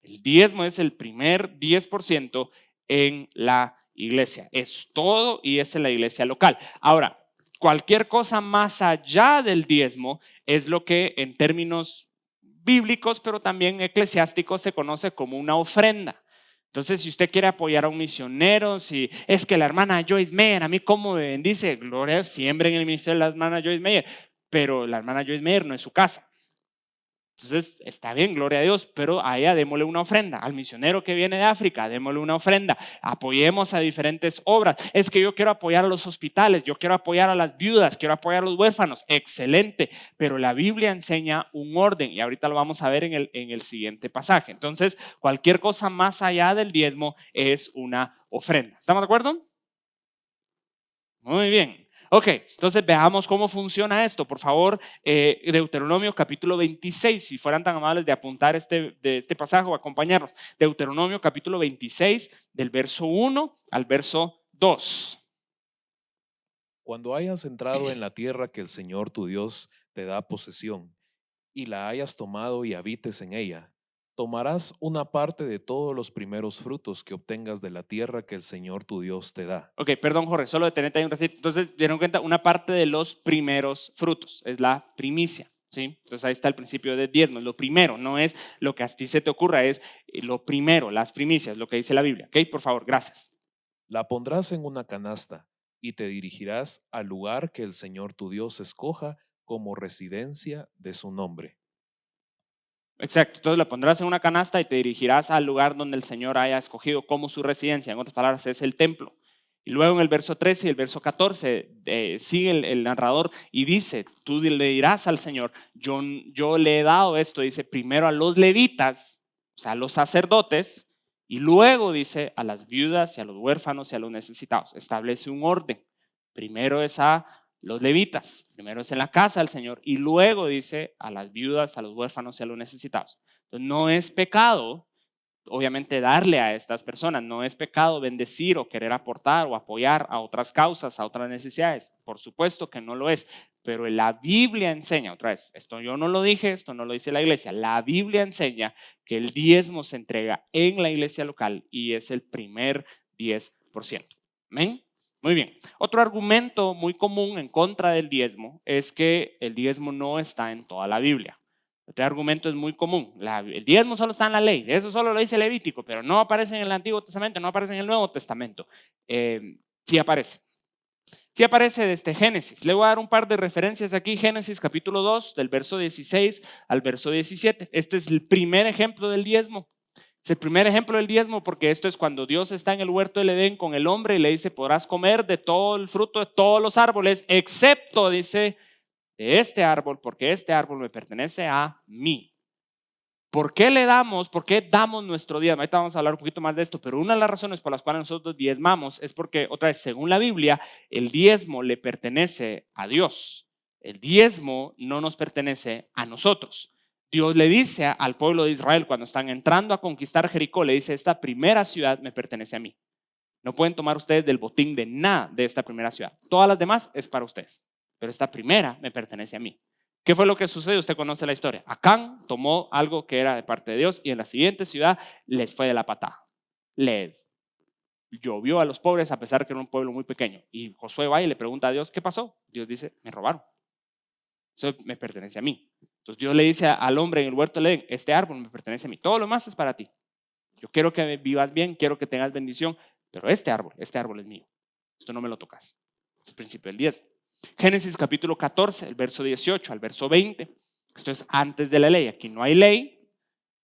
El diezmo es el primer 10% en la iglesia. Es todo y es en la iglesia local. Ahora, cualquier cosa más allá del diezmo es lo que en términos bíblicos, pero también eclesiásticos, se conoce como una ofrenda. Entonces, si usted quiere apoyar a un misionero, si es que la hermana Joyce Meyer, a mí cómo me bendice, gloria a Dios, siempre en el ministerio de la hermana Joyce Meyer, pero la hermana Joyce Meyer no es su casa. Entonces, está bien, gloria a Dios, pero a ella démosle una ofrenda. Al misionero que viene de África, démosle una ofrenda. Apoyemos a diferentes obras. Es que yo quiero apoyar a los hospitales, yo quiero apoyar a las viudas, quiero apoyar a los huérfanos. Excelente, pero la Biblia enseña un orden y ahorita lo vamos a ver en el siguiente pasaje. Entonces, cualquier cosa más allá del diezmo es una ofrenda. ¿Estamos de acuerdo? Muy bien. Ok, entonces veamos cómo funciona esto. Por favor, Deuteronomio capítulo 26, si fueran tan amables de apuntar de este pasaje o acompañarnos. Deuteronomio capítulo 26, del verso 1 al verso 2. Cuando hayas entrado en la tierra que el Señor tu Dios te da posesión, y la hayas tomado y habites en ella, tomarás una parte de todos los primeros frutos que obtengas de la tierra que el Señor tu Dios te da. Ok, perdón Jorge, solo detenete ahí un ratito. Entonces, dieron cuenta, una parte de los primeros frutos, es la primicia. ¿Sí? Entonces ahí está el principio del diezmo, es lo primero, no es lo que a ti se te ocurra, es lo primero, las primicias, lo que dice la Biblia. Ok, por favor, gracias. La pondrás en una canasta y te dirigirás al lugar que el Señor tu Dios escoja como residencia de su nombre. Exacto, entonces la pondrás en una canasta y te dirigirás al lugar donde el Señor haya escogido como su residencia. En otras palabras, es el templo. Y luego en el verso 13 y el verso 14 sigue el narrador y dice, tú le dirás al Señor, yo le he dado esto, dice, primero a los levitas, o sea, a los sacerdotes, y luego dice a las viudas y a los huérfanos y a los necesitados. Establece un orden. Primero es a los levitas, primero es en la casa del Señor y luego dice a las viudas, a los huérfanos y a los necesitados. Entonces no es pecado, obviamente, darle a estas personas, no es pecado bendecir o querer aportar o apoyar a otras causas, a otras necesidades, por supuesto que no lo es, pero la Biblia enseña, otra vez, esto yo no lo dije, esto no lo dice la iglesia, la Biblia enseña que el diezmo se entrega en la iglesia local y es el primer 10%. ¿Amén? Muy bien. Otro argumento muy común en contra del diezmo es que el diezmo no está en toda la Biblia. Este argumento es muy común. El diezmo solo está en la ley. Eso solo lo dice Levítico, pero no aparece en el Antiguo Testamento, no aparece en el Nuevo Testamento. Sí aparece. Sí aparece desde Génesis. Le voy a dar un par de referencias aquí. Génesis capítulo 2, del verso 16 al verso 17. Este es el primer ejemplo del diezmo. Es el primer ejemplo del diezmo porque esto es cuando Dios está en el huerto del Edén con el hombre y le dice, podrás comer de todo el fruto de todos los árboles, excepto, dice, de este árbol, porque este árbol me pertenece a mí. ¿Por qué damos nuestro diezmo? Ahorita vamos a hablar un poquito más de esto, pero una de las razones por las cuales nosotros diezmamos es porque, otra vez, según la Biblia, el diezmo le pertenece a Dios. El diezmo no nos pertenece a nosotros. Dios le dice al pueblo de Israel cuando están entrando a conquistar Jericó, le dice, esta primera ciudad me pertenece a mí. No pueden tomar ustedes del botín de nada de esta primera ciudad. Todas las demás es para ustedes, pero esta primera me pertenece a mí. ¿Qué fue lo que sucedió? Usted conoce la historia. Acán tomó algo que era de parte de Dios y en la siguiente ciudad les fue de la patada. Les llovió a los pobres a pesar que era un pueblo muy pequeño. Y Josué va y le pregunta a Dios, ¿qué pasó? Dios dice, me robaron. Eso me pertenece a mí. Entonces Dios le dice al hombre en el huerto de Edén, este árbol me pertenece a mí. Todo lo más es para ti. Yo quiero que vivas bien, quiero que tengas bendición, pero este árbol es mío. esto no me lo tocas. Es el principio del diezmo. Génesis capítulo 14, el verso 18 al verso 20. Esto es antes de la ley. Aquí no hay ley,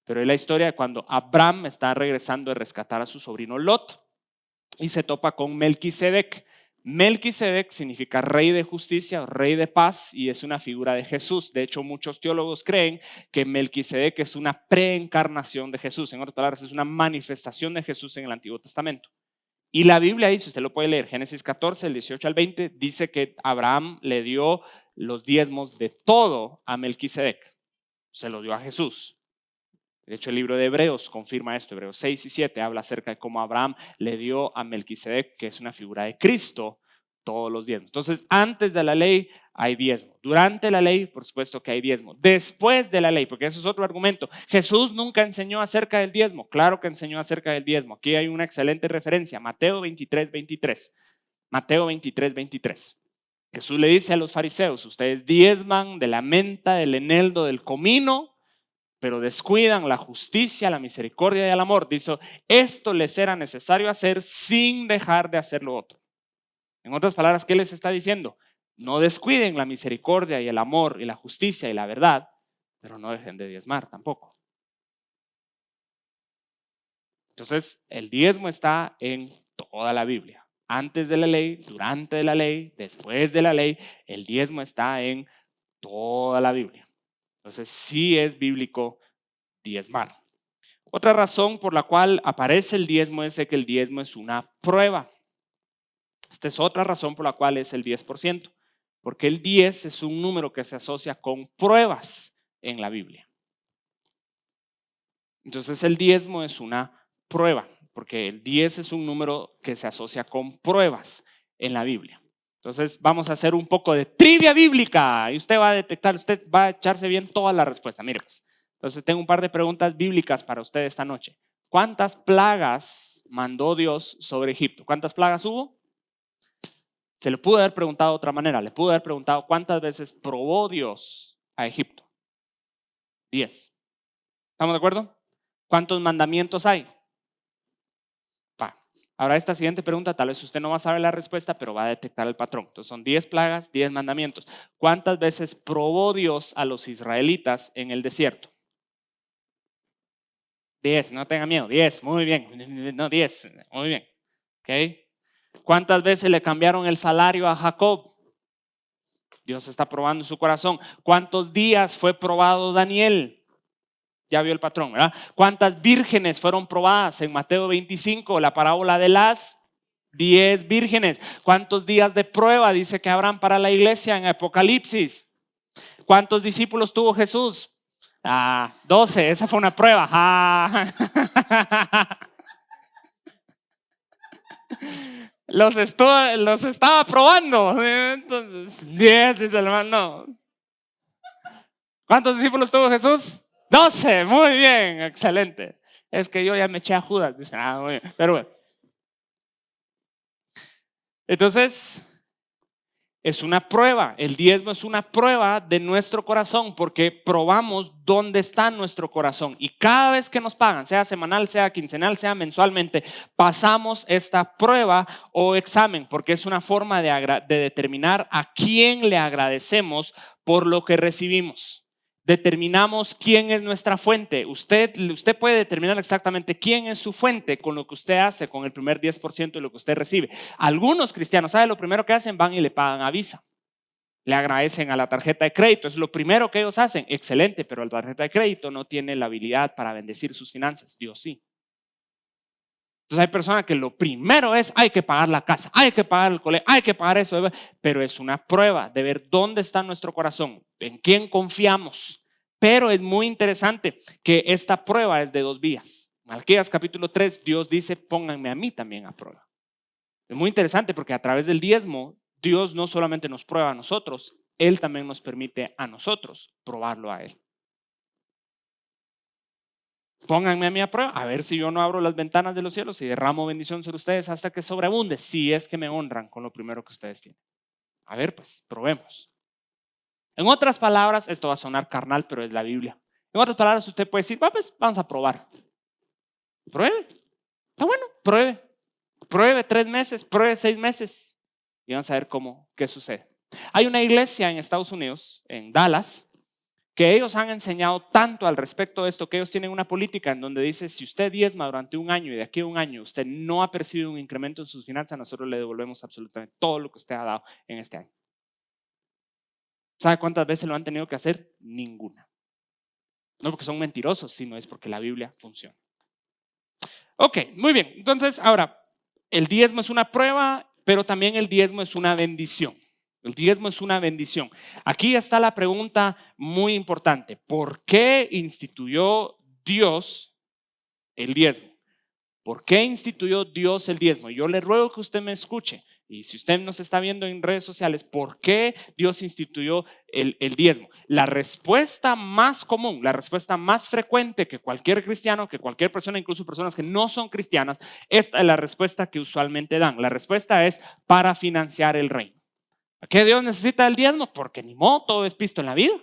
pero es la historia de cuando Abraham está regresando de rescatar a su sobrino Lot y se topa con Melquisedec. Melquisedec significa rey de justicia o rey de paz y es una figura de Jesús. De hecho, muchos teólogos creen que Melquisedec es una preencarnación de Jesús. En otras palabras, es una manifestación de Jesús en el Antiguo Testamento. Y la Biblia dice, usted lo puede leer, Génesis 14, el 18 al 20, dice que Abraham le dio los diezmos de todo a Melquisedec. Se lo dio a Jesús. De hecho, el libro de Hebreos confirma esto. Hebreos 6 y 7 habla acerca de cómo Abraham le dio a Melquisedec, que es una figura de Cristo, todos los diezmos. Entonces, antes de la ley hay diezmo. Durante la ley, por supuesto que hay diezmo. Después de la ley, porque eso es otro argumento. Jesús nunca enseñó acerca del diezmo. Claro que enseñó acerca del diezmo. Aquí hay una excelente referencia. Mateo 23, 23. Mateo 23, 23. Jesús le dice a los fariseos, ustedes diezman de la menta, del eneldo, del comino, pero descuidan la justicia, la misericordia y el amor. Dice, esto les era necesario hacer sin dejar de hacer lo otro. En otras palabras, ¿qué les está diciendo? No descuiden la misericordia y el amor y la justicia y la verdad, pero no dejen de diezmar tampoco. Entonces, el diezmo está en toda la Biblia. Antes de la ley, durante la ley, después de la ley, el diezmo está en toda la Biblia. Entonces, sí es bíblico diezmar. Otra razón por la cual aparece el diezmo es que el diezmo es una prueba. Esta es otra razón por la cual es el 10%, porque el 10 es un número que se asocia con pruebas en la Biblia. Entonces el diezmo es una prueba, porque el 10 es un número que se asocia con pruebas en la Biblia. Entonces vamos a hacer un poco de trivia bíblica y usted va a detectar, usted va a echarse bien toda la respuesta. Mire pues, entonces tengo un par de preguntas bíblicas para usted esta noche. ¿Cuántas plagas mandó Dios sobre Egipto? ¿Cuántas plagas hubo? Se le pudo haber preguntado de otra manera. Le pudo haber preguntado cuántas veces probó Dios a Egipto. 10. ¿Estamos de acuerdo? ¿Cuántos mandamientos hay? Ahora esta siguiente pregunta, tal vez usted no va a saber la respuesta, pero va a detectar el patrón. Entonces son 10 plagas, 10 mandamientos. ¿Cuántas veces probó Dios a los israelitas en el desierto? 10, no tenga miedo. 10, muy bien. No, 10, muy bien. ¿Okay? ¿Cuántas veces le cambiaron el salario a Jacob? Dios está probando su corazón. ¿Cuántos días fue probado Daniel? Ya vio el patrón, ¿verdad? ¿Cuántas vírgenes fueron probadas en Mateo 25, la parábola de las 10 vírgenes? ¿Cuántos días de prueba dice que habrán para la iglesia en Apocalipsis? ¿Cuántos discípulos tuvo Jesús? 12, esa fue una prueba. Los estaba probando. Entonces, 10 dice el hermano. ¿Cuántos discípulos tuvo Jesús? 12, muy bien, excelente. Es que yo ya me eché a Judas. Dice, muy bien. Pero bueno. Entonces, es una prueba. El diezmo es una prueba de nuestro corazón porque probamos dónde está nuestro corazón. Y cada vez que nos pagan, sea semanal, sea quincenal, sea mensualmente, pasamos esta prueba o examen porque es una forma de determinar a quién le agradecemos por lo que recibimos. Determinamos quién es nuestra fuente. Usted puede determinar exactamente quién es su fuente con lo que usted hace, con el primer 10% de lo que usted recibe. Algunos cristianos, ¿sabe lo primero que hacen? Van y le pagan a Visa. Le agradecen a la tarjeta de crédito. Es lo primero que ellos hacen. Excelente, pero la tarjeta de crédito no tiene la habilidad para bendecir sus finanzas. Dios sí. Entonces hay personas que lo primero es hay que pagar la casa, hay que pagar el colegio, hay que pagar eso, pero es una prueba de ver dónde está nuestro corazón, en quién confiamos. Pero es muy interesante que esta prueba es de 2 vías. En Malaquías capítulo 3 Dios dice pónganme a mí también a prueba. Es muy interesante porque a través del diezmo Dios no solamente nos prueba a nosotros, Él también nos permite a nosotros probarlo a Él. Pónganme a mí a prueba, a ver si yo no abro las ventanas de los cielos y derramo bendición sobre ustedes hasta que sobreabunde, si es que me honran con lo primero que ustedes tienen. A ver, pues, probemos. En otras palabras, esto va a sonar carnal, pero es la Biblia. En otras palabras, usted puede decir, pues, vamos a probar. Pruebe. Está bueno, pruebe. Pruebe 3 meses, pruebe 6 meses y vamos a ver qué sucede. Hay una iglesia en Estados Unidos, en Dallas, que ellos han enseñado tanto al respecto de esto, que ellos tienen una política en donde dice, si usted diezma durante un año y de aquí a un año usted no ha percibido un incremento en sus finanzas, nosotros le devolvemos absolutamente todo lo que usted ha dado en este año. ¿Sabe cuántas veces lo han tenido que hacer? Ninguna. No porque son mentirosos, sino es porque la Biblia funciona. Ok, muy bien. Entonces, ahora, el diezmo es una prueba, pero también el diezmo es una bendición. El diezmo es una bendición. Aquí está la pregunta muy importante. ¿Por qué instituyó Dios el diezmo? ¿Por qué instituyó Dios el diezmo? Yo le ruego que usted me escuche. Y si usted nos está viendo en redes sociales, ¿por qué Dios instituyó el diezmo? La respuesta más común, la respuesta más frecuente que cualquier cristiano, que cualquier persona, incluso personas que no son cristianas, esta es la respuesta que usualmente dan. La respuesta es para financiar el reino. ¿A qué Dios necesita el diezmo? Porque ni modo, todo es pisto en la vida.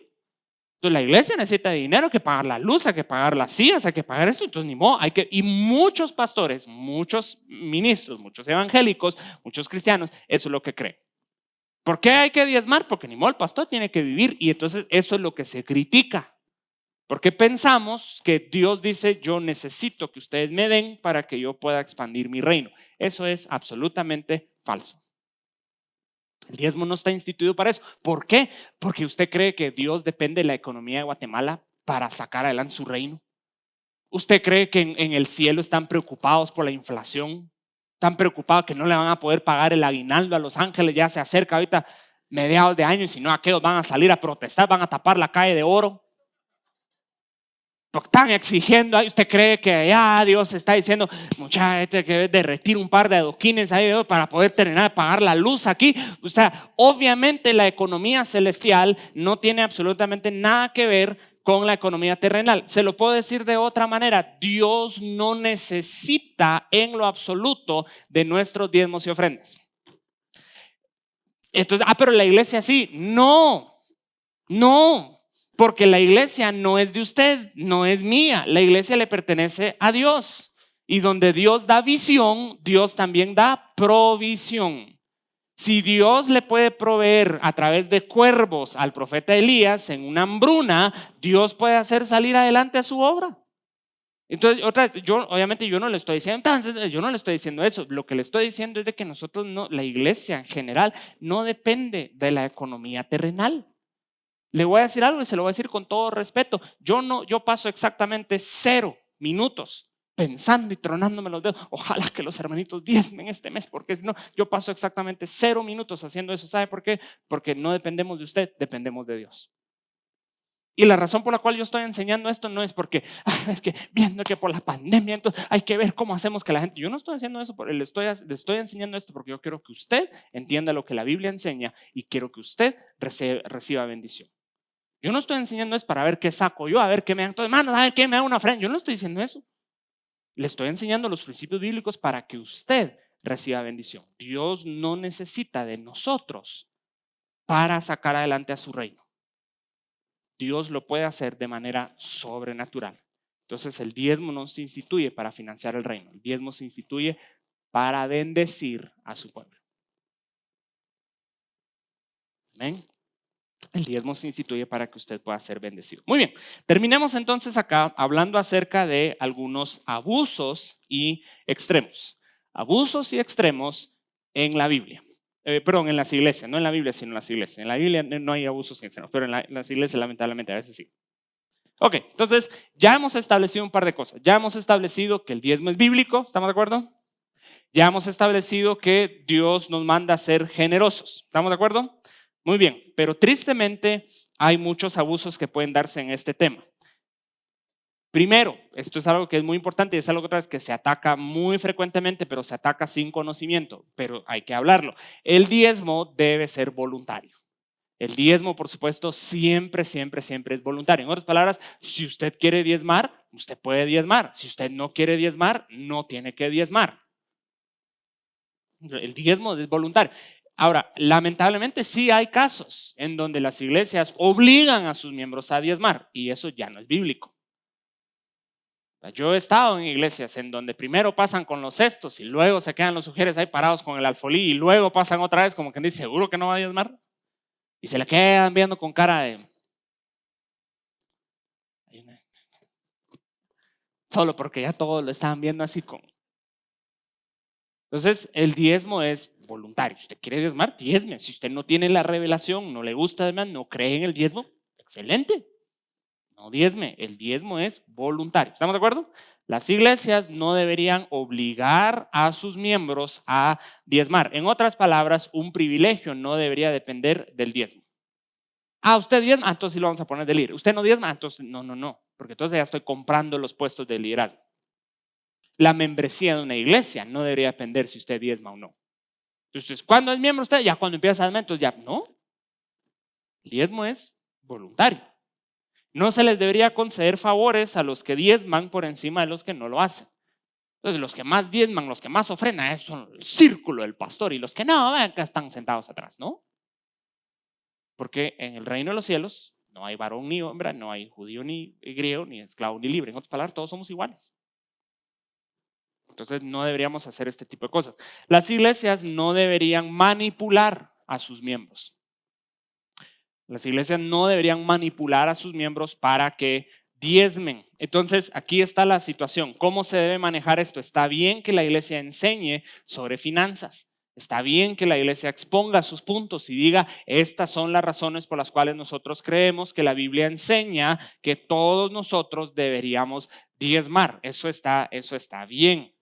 Entonces la iglesia necesita dinero, hay que pagar la luz, hay que pagar las sillas, hay que pagar esto, entonces ni modo, y muchos pastores, muchos ministros, muchos evangélicos, muchos cristianos, eso es lo que creen. ¿Por qué hay que diezmar? Porque ni modo, el pastor tiene que vivir y entonces eso es lo que se critica. Porque pensamos que Dios dice, yo necesito que ustedes me den para que yo pueda expandir mi reino. Eso es absolutamente falso. El diezmo no está instituido para eso. ¿Por qué? Porque usted cree que Dios depende de la economía de Guatemala para sacar adelante su reino. ¿Usted cree que en el cielo están preocupados por la inflación? ¿Están preocupados que no le van a poder pagar el aguinaldo a los ángeles? Ya se acerca ahorita mediados de año y si no, aquellos van a salir a protestar, van a tapar la calle de oro. Porque están exigiendo, ¿usted cree que ya Dios está diciendo, mucha gente que derretir un par de adoquines ahí para poder terminar de pagar la luz aquí? O sea, obviamente la economía celestial no tiene absolutamente nada que ver con la economía terrenal. Se lo puedo decir de otra manera, Dios no necesita en lo absoluto de nuestros diezmos y ofrendas. Entonces, pero la iglesia sí, no. Porque la iglesia no es de usted, no es mía. La iglesia le pertenece a Dios. Y donde Dios da visión, Dios también da provisión. Si Dios le puede proveer a través de cuervos al profeta Elías en una hambruna, Dios puede hacer salir adelante a su obra. Entonces, otra vez, obviamente yo no le estoy diciendo, entonces, yo no le estoy diciendo eso. Lo que le estoy diciendo es de que nosotros no, la iglesia en general no depende de la economía terrenal. Le voy a decir algo y se lo voy a decir con todo respeto. Yo paso exactamente 0 minutos pensando y tronándome los dedos. Ojalá que los hermanitos diezmen este mes, porque si no, yo paso exactamente 0 minutos haciendo eso. ¿Sabe por qué? Porque no dependemos de usted, dependemos de Dios. Y la razón por la cual yo estoy enseñando esto no es porque, es que viendo que por la pandemia, entonces hay que ver cómo hacemos que la gente. Yo no estoy haciendo eso, le estoy enseñando esto porque yo quiero que usted entienda lo que la Biblia enseña y quiero que usted reciba bendición. Yo no estoy enseñando eso para ver qué saco yo, a ver qué me dan. Entonces, hermanos, a ver qué me da una ofrenda. Yo no estoy diciendo eso. Le estoy enseñando los principios bíblicos para que usted reciba bendición. Dios no necesita de nosotros para sacar adelante a su reino. Dios lo puede hacer de manera sobrenatural. Entonces, el diezmo no se instituye para financiar el reino. El diezmo se instituye para bendecir a su pueblo. Amén. El diezmo se instituye para que usted pueda ser bendecido. Muy bien, terminemos entonces acá hablando acerca de algunos abusos y extremos. Abusos y extremos en la Biblia. Perdón, en las iglesias, no en la Biblia, sino en las iglesias. En la Biblia no hay abusos y extremos, pero en las iglesias lamentablemente a veces sí. Ok, entonces ya hemos establecido un par de cosas. Ya hemos establecido que el diezmo es bíblico, ¿estamos de acuerdo? Ya hemos establecido que Dios nos manda a ser generosos, ¿estamos de acuerdo? Muy bien, pero tristemente hay muchos abusos que pueden darse en este tema. Primero, esto es algo que es muy importante y es algo otra vez que se ataca muy frecuentemente, pero se ataca sin conocimiento, pero hay que hablarlo. El diezmo debe ser voluntario. El diezmo, por supuesto, siempre es voluntario. En otras palabras, si usted quiere diezmar, usted puede diezmar. Si usted no quiere diezmar, no tiene que diezmar. El diezmo es voluntario. Ahora, lamentablemente sí hay casos en donde las iglesias obligan a sus miembros a diezmar y eso ya no es bíblico. Yo he estado en iglesias en donde primero pasan con los cestos y luego se quedan los sugieres ahí parados con el alfolí y luego pasan otra vez como quien dice, ¿seguro que no va a diezmar? Y se le quedan viendo con cara de... Solo porque ya todos lo estaban viendo así con... Entonces, el diezmo es voluntario. Si usted quiere diezmar, diezme. Si usted no tiene la revelación, no le gusta diezmar, no cree en el diezmo, excelente. No diezme. El diezmo es voluntario. ¿Estamos de acuerdo? Las iglesias no deberían obligar a sus miembros a diezmar. En otras palabras, un privilegio no debería depender del diezmo. Usted diezma, entonces sí lo vamos a poner de líder. Usted no diezma, entonces no, porque entonces ya estoy comprando los puestos de liderazgo. La membresía de una iglesia no debería depender si usted diezma o no. Entonces, ¿cuándo es miembro usted? Ya cuando empieza a diezmar, entonces ya no. El diezmo es voluntario. No se les debería conceder favores a los que diezman por encima de los que no lo hacen. Entonces, los que más diezman, los que más ofrendan, son el círculo del pastor, y los que no, acá están sentados atrás, ¿no? Porque en el reino de los cielos no hay varón ni hembra, no hay judío ni griego, ni esclavo ni libre. En otras palabras, todos somos iguales. Entonces no deberíamos hacer este tipo de cosas. Las iglesias no deberían manipular a sus miembros. Las iglesias no deberían manipular a sus miembros para que diezmen. Entonces aquí está la situación. ¿Cómo se debe manejar esto? Está bien que la iglesia enseñe sobre finanzas. Está bien que la iglesia exponga sus puntos y diga, estas son las razones por las cuales nosotros creemos que la Biblia enseña que todos nosotros deberíamos diezmar. Eso está bien.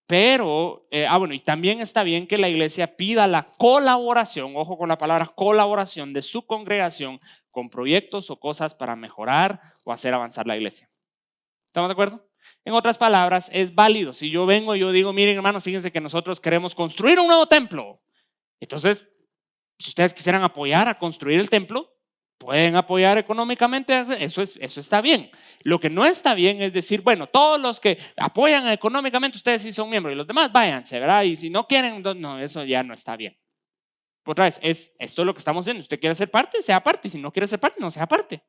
Pero, bueno, y también está bien que la iglesia pida la colaboración, ojo con la palabra colaboración, de su congregación con proyectos o cosas para mejorar o hacer avanzar la iglesia. ¿Estamos de acuerdo? En otras palabras, es válido. Si yo vengo y yo digo, miren hermanos, fíjense que nosotros queremos construir un nuevo templo. Entonces, si ustedes quisieran apoyar a construir el templo, pueden apoyar económicamente, eso está bien. Lo que no está bien es decir, bueno, todos los que apoyan económicamente, ustedes sí son miembros y los demás váyanse, ¿verdad? Y si no quieren, no, eso ya no está bien. Otra vez, esto es lo que estamos haciendo. Usted quiere ser parte, sea parte. Y si no quiere ser parte, no sea parte.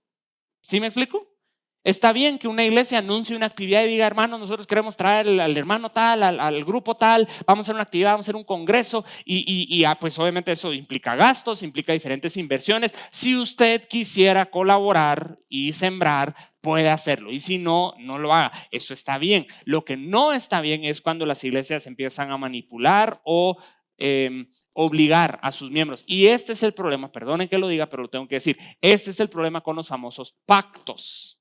¿Sí me explico? Está bien que una iglesia anuncie una actividad y diga, hermano, nosotros queremos traer al hermano tal, al grupo tal, vamos a hacer una actividad, vamos a hacer un congreso y pues obviamente eso implica gastos, implica diferentes inversiones. Si usted quisiera colaborar y sembrar, puede hacerlo, y si no, no lo haga. Eso está bien. Lo que no está bien es cuando las iglesias empiezan a manipular o obligar a sus miembros. Y este es el problema, perdonen que lo diga, pero lo tengo que decir. Este es el problema con los famosos pactos.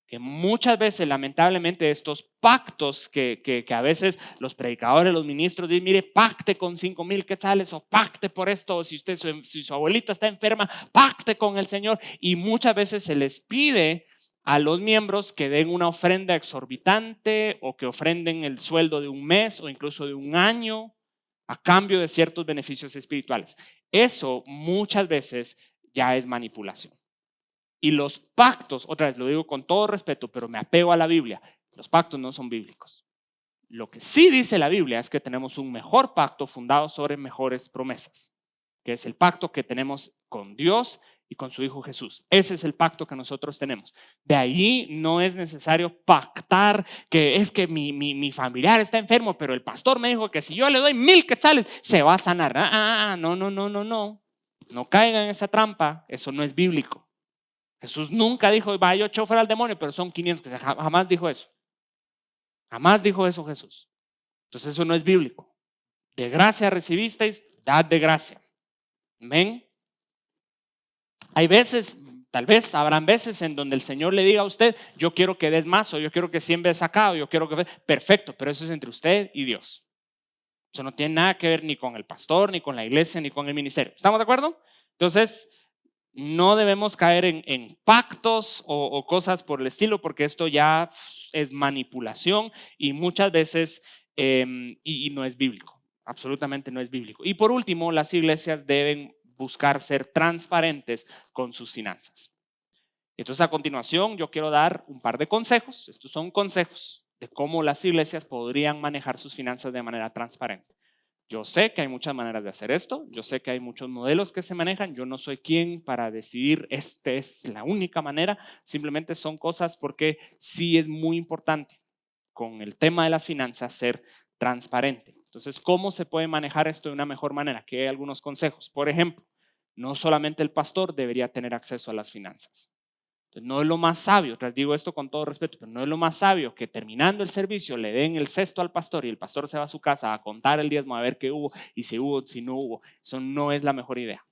Que muchas veces, lamentablemente, estos pactos que a veces los predicadores, los ministros dicen, mire, pacte con 5,000 quetzales o pacte por esto, o si su abuelita está enferma, pacte con el Señor. Y muchas veces se les pide a los miembros que den una ofrenda exorbitante o que ofrenden el sueldo de un mes o incluso de un año a cambio de ciertos beneficios espirituales. Eso muchas veces ya es manipulación. Y los pactos, otra vez lo digo con todo respeto, pero me apego a la Biblia, los pactos no son bíblicos. Lo que sí dice la Biblia es que tenemos un mejor pacto fundado sobre mejores promesas, que es el pacto que tenemos con Dios y con su Hijo Jesús. Ese es el pacto que nosotros tenemos. De ahí no es necesario pactar que es que mi familiar está enfermo, pero el pastor me dijo que si yo le doy 1,000 quetzales se va a sanar. No. No caigan en esa trampa, eso no es bíblico. Jesús nunca dijo, vaya, yo echo fuera al demonio, pero son 500. Jamás dijo eso. Jamás dijo eso Jesús. Entonces eso no es bíblico. De gracia recibisteis, dad de gracia. Amén. Hay veces, tal vez habrán veces en donde el Señor le diga a usted, yo quiero que des más, o yo quiero que 100 veces acá, o yo quiero que... Perfecto, pero eso es entre usted y Dios. Eso no tiene nada que ver ni con el pastor, ni con la iglesia, ni con el ministerio. ¿Estamos de acuerdo? Entonces, no debemos caer en pactos o cosas por el estilo, porque esto ya es manipulación y muchas veces y no es bíblico, absolutamente no es bíblico. Y por último, las iglesias deben buscar ser transparentes con sus finanzas. Entonces, a continuación, yo quiero dar un par de consejos. Estos son consejos de cómo las iglesias podrían manejar sus finanzas de manera transparente. Yo sé que hay muchas maneras de hacer esto, yo sé que hay muchos modelos que se manejan, yo no soy quien para decidir esta es la única manera, simplemente son cosas porque sí es muy importante. con el tema de las finanzas, ser transparente. Entonces, ¿cómo se puede manejar esto de una mejor manera? Aquí hay algunos consejos. Por ejemplo, no solamente el pastor debería tener acceso a las finanzas. Entonces, no es lo más sabio, les digo esto con todo respeto, pero no es lo más sabio que terminando el servicio le den el cesto al pastor y el pastor se va a su casa a contar el diezmo, a ver qué hubo y si hubo, si no hubo. Eso no es la mejor idea,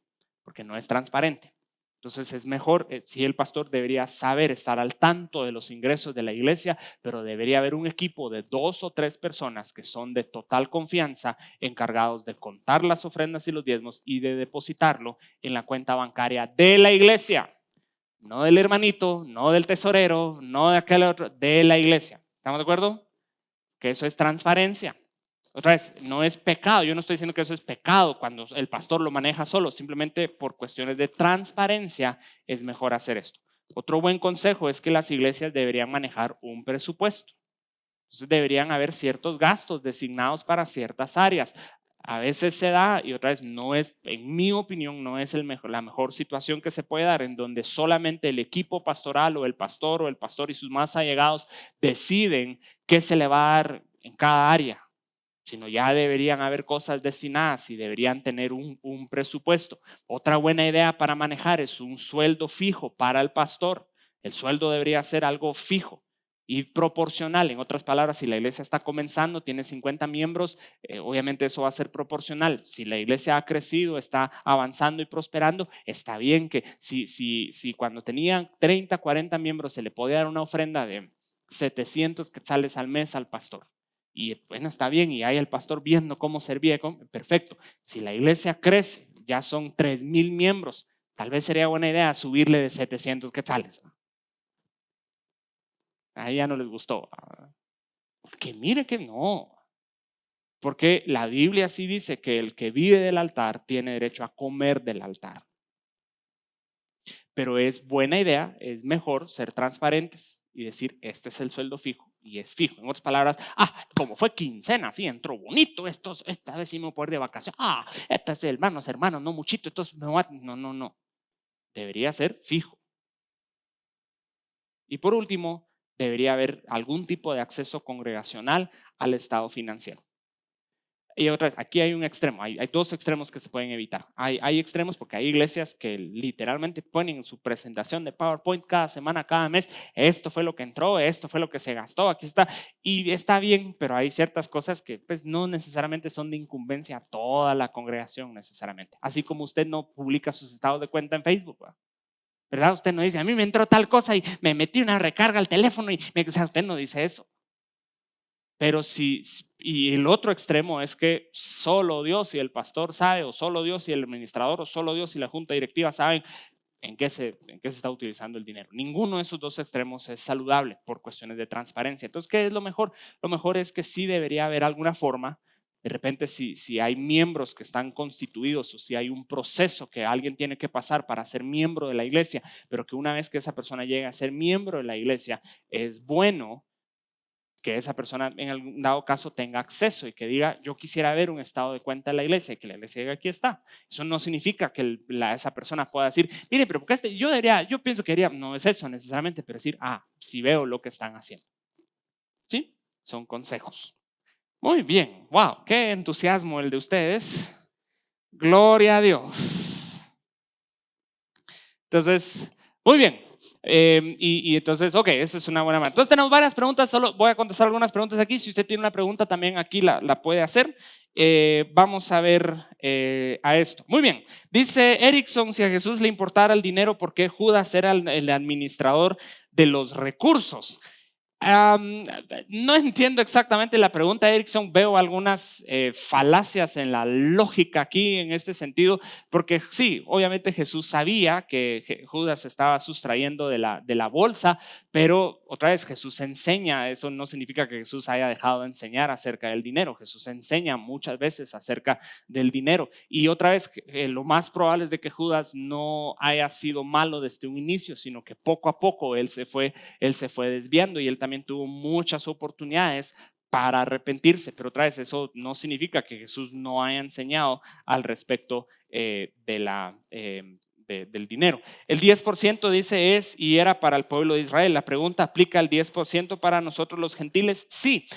porque no es transparente. Entonces es mejor, sí, el pastor debería saber, estar al tanto de los ingresos de la iglesia, pero debería haber un equipo de 2 o 3 personas que son de total confianza, encargados de contar las ofrendas y los diezmos y de depositarlo en la cuenta bancaria de la iglesia. No del hermanito, no del tesorero, no de aquel otro, de la iglesia. ¿Estamos de acuerdo? Que eso es transparencia. Otra vez, no es pecado. Yo no estoy diciendo que eso es pecado cuando el pastor lo maneja solo. Simplemente por cuestiones de transparencia es mejor hacer esto. Otro buen consejo es que las iglesias deberían manejar un presupuesto. Entonces deberían haber ciertos gastos designados para ciertas áreas. A veces se da, y otra vez no es, en mi opinión, no es la mejor situación que se puede dar, en donde solamente el equipo pastoral o el pastor y sus más allegados deciden qué se le va a dar en cada área, sino ya deberían haber cosas destinadas y deberían tener un presupuesto. Otra buena idea para manejar es un sueldo fijo para el pastor. El sueldo debería ser algo fijo y proporcional. En otras palabras, si la iglesia está comenzando, tiene 50 miembros, obviamente eso va a ser proporcional. Si la iglesia ha crecido, está avanzando y prosperando, está bien que si cuando tenía 30, 40 miembros se le podía dar una ofrenda de 700 quetzales al mes al pastor. Y bueno, está bien, y hay el pastor viendo cómo servía, perfecto. Si la iglesia crece, ya son 3,000 miembros, tal vez sería buena idea subirle de 700 quetzales. A ella no les gustó. Porque mire que no. Porque la Biblia sí dice que el que vive del altar tiene derecho a comer del altar. Pero es buena idea, es mejor ser transparentes y decir, este es el sueldo fijo y es fijo. En otras palabras, como fue quincena, sí, entró bonito, esta vez sí me voy a poder de vacaciones. Esta es hermanos, no muchito, entonces me voy a... No. Debería ser fijo. Y por último, debería haber algún tipo de acceso congregacional al estado financiero. Y otra vez, aquí hay un extremo, hay 2 extremos que se pueden evitar. Hay extremos porque hay iglesias que literalmente ponen en su presentación de PowerPoint cada semana, cada mes, esto fue lo que entró, esto fue lo que se gastó, aquí está, y está bien, pero hay ciertas cosas que pues no necesariamente son de incumbencia a toda la congregación necesariamente. Así como usted no publica sus estados de cuenta en Facebook, ¿verdad? Usted no dice, a mí me entró tal cosa y me metí una recarga al teléfono o sea, usted no dice eso. Pero y el otro extremo es que solo Dios y el pastor sabe, o solo Dios y el administrador, o solo Dios y la junta directiva saben en qué se está utilizando el dinero. Ninguno de esos 2 extremos es saludable por cuestiones de transparencia. Entonces, ¿qué es lo mejor? Lo mejor es que sí debería haber alguna forma. De repente, si hay miembros que están constituidos o si hay un proceso que alguien tiene que pasar para ser miembro de la iglesia, pero que una vez que esa persona llegue a ser miembro de la iglesia, es bueno que esa persona en algún dado caso tenga acceso y que diga, yo quisiera ver un estado de cuenta de la iglesia y que la iglesia diga, aquí está. Eso no significa que esa persona pueda decir, mire, pero porque yo pienso que debería, no es eso necesariamente, pero decir, sí veo lo que están haciendo. ¿Sí? Son consejos. Muy bien, wow, qué entusiasmo el de ustedes. Gloria a Dios. Entonces, muy bien. Y entonces, ok, esa es una buena manera. Entonces tenemos varias preguntas, solo voy a contestar algunas preguntas aquí. Si usted tiene una pregunta también aquí la puede hacer. Vamos a ver a esto. Muy bien, dice Erickson, si a Jesús le importara el dinero, ¿por qué Judas era el administrador de los recursos? No entiendo exactamente la pregunta, Erickson. Veo algunas falacias en la lógica aquí en este sentido, porque sí, obviamente Jesús sabía que Judas estaba sustrayendo de la bolsa, pero otra vez Jesús enseña. Eso no significa que Jesús haya dejado de enseñar acerca del dinero. Jesús enseña muchas veces acerca del dinero, y otra vez lo más probable es de que Judas no haya sido malo desde un inicio, sino que poco a poco él se fue desviando, y él también tuvo muchas oportunidades para arrepentirse. Pero otra vez, eso no significa que Jesús no haya enseñado al respecto del dinero. El 10% dice es y era para el pueblo de Israel. La pregunta, ¿aplica el 10% para nosotros los gentiles? Sí.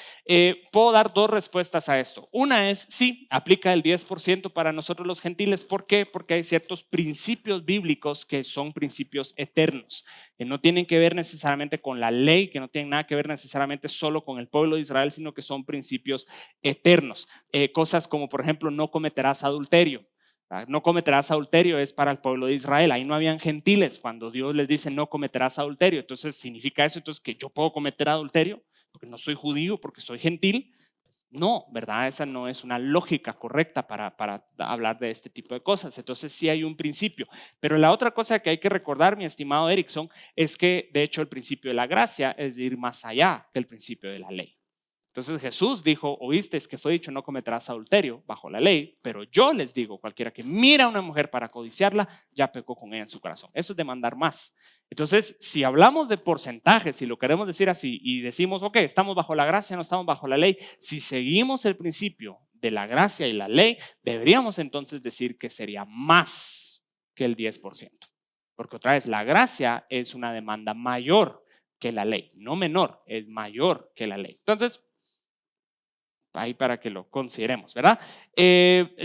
Puedo dar dos respuestas a esto. Una es sí, aplica el 10% para nosotros los gentiles. ¿Por qué? Porque hay ciertos principios bíblicos que son principios eternos, que no tienen que ver necesariamente con la ley, que no tienen nada que ver necesariamente solo con el pueblo de Israel, sino que son principios eternos. Cosas como, por ejemplo, no cometerás adulterio. No cometerás adulterio es para el pueblo de Israel. Ahí no habían gentiles cuando Dios les dice no cometerás adulterio. Entonces, ¿significa eso entonces que yo puedo cometer adulterio porque no soy judío, porque soy gentil? No, ¿verdad? Esa no es una lógica correcta para hablar de este tipo de cosas. Entonces sí hay un principio. Pero la otra cosa que hay que recordar, mi estimado Erickson, es que de hecho el principio de la gracia es de ir más allá que el principio de la ley. Entonces Jesús dijo, oísteis que fue dicho no cometerás adulterio bajo la ley, pero yo les digo, cualquiera que mira a una mujer para codiciarla, ya pecó con ella en su corazón. Eso es demandar más. Entonces, si hablamos de porcentajes, si lo queremos decir así y decimos, ok, estamos bajo la gracia, no estamos bajo la ley, si seguimos el principio de la gracia y la ley, deberíamos entonces decir que sería más que el 10%. Porque otra vez, la gracia es una demanda mayor que la ley, no menor, es mayor que la ley. Entonces, ahí para que lo consideremos, ¿verdad?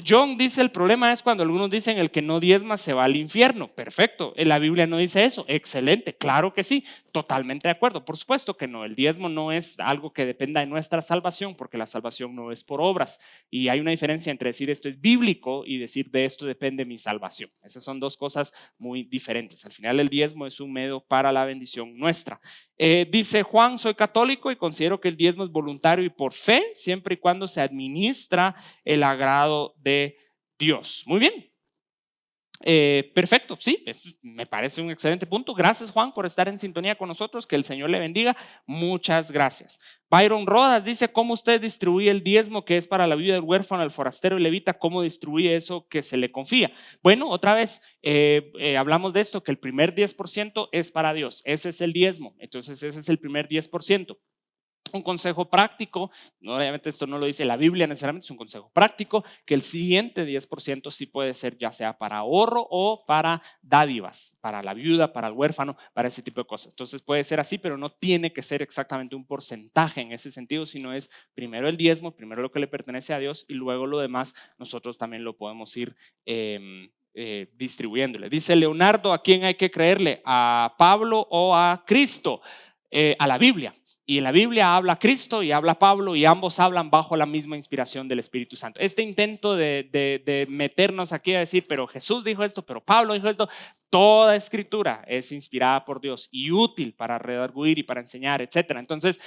John dice, el problema es cuando algunos dicen el que no diezma se va al infierno. Perfecto, en la Biblia no dice eso. Excelente, claro que sí, totalmente de acuerdo. Por supuesto que no, el diezmo no es algo que dependa de nuestra salvación, porque la salvación no es por obras. Y hay una diferencia entre decir esto es bíblico y decir de esto depende mi salvación. Esas son dos cosas muy diferentes. Al final el diezmo es un medio para la bendición nuestra. Dice Juan, soy católico y considero que el diezmo es voluntario y por fe, siempre y cuando se administra el agrado de Dios. Muy bien. Perfecto, sí, me parece un excelente punto. Gracias, Juan, por estar en sintonía con nosotros. Que el Señor le bendiga. Muchas gracias. Byron Rodas dice, ¿cómo usted distribuye el diezmo que es para la viuda, el huérfano, el forastero y levita? ¿Cómo distribuye eso que se le confía? Bueno, otra vez, hablamos de esto, que el primer 10% es para Dios. Ese es el diezmo. Entonces, ese es el primer 10%. Un consejo práctico, obviamente esto no lo dice la Biblia necesariamente, es un consejo práctico, que el siguiente 10% sí puede ser ya sea para ahorro o para dádivas, para la viuda, para el huérfano, para ese tipo de cosas. Entonces puede ser así, pero no tiene que ser exactamente un porcentaje en ese sentido, sino es primero el diezmo, primero lo que le pertenece a Dios y luego lo demás nosotros también lo podemos ir distribuyéndole. Dice Leonardo, ¿a quién hay que creerle? ¿A Pablo o a Cristo? A la Biblia. Y en la Biblia habla Cristo y habla Pablo y ambos hablan bajo la misma inspiración del Espíritu Santo. Este intento de meternos aquí a decir, pero Jesús dijo esto, pero Pablo dijo esto, toda escritura es inspirada por Dios y útil para redarguir y para enseñar, etcétera. Entonces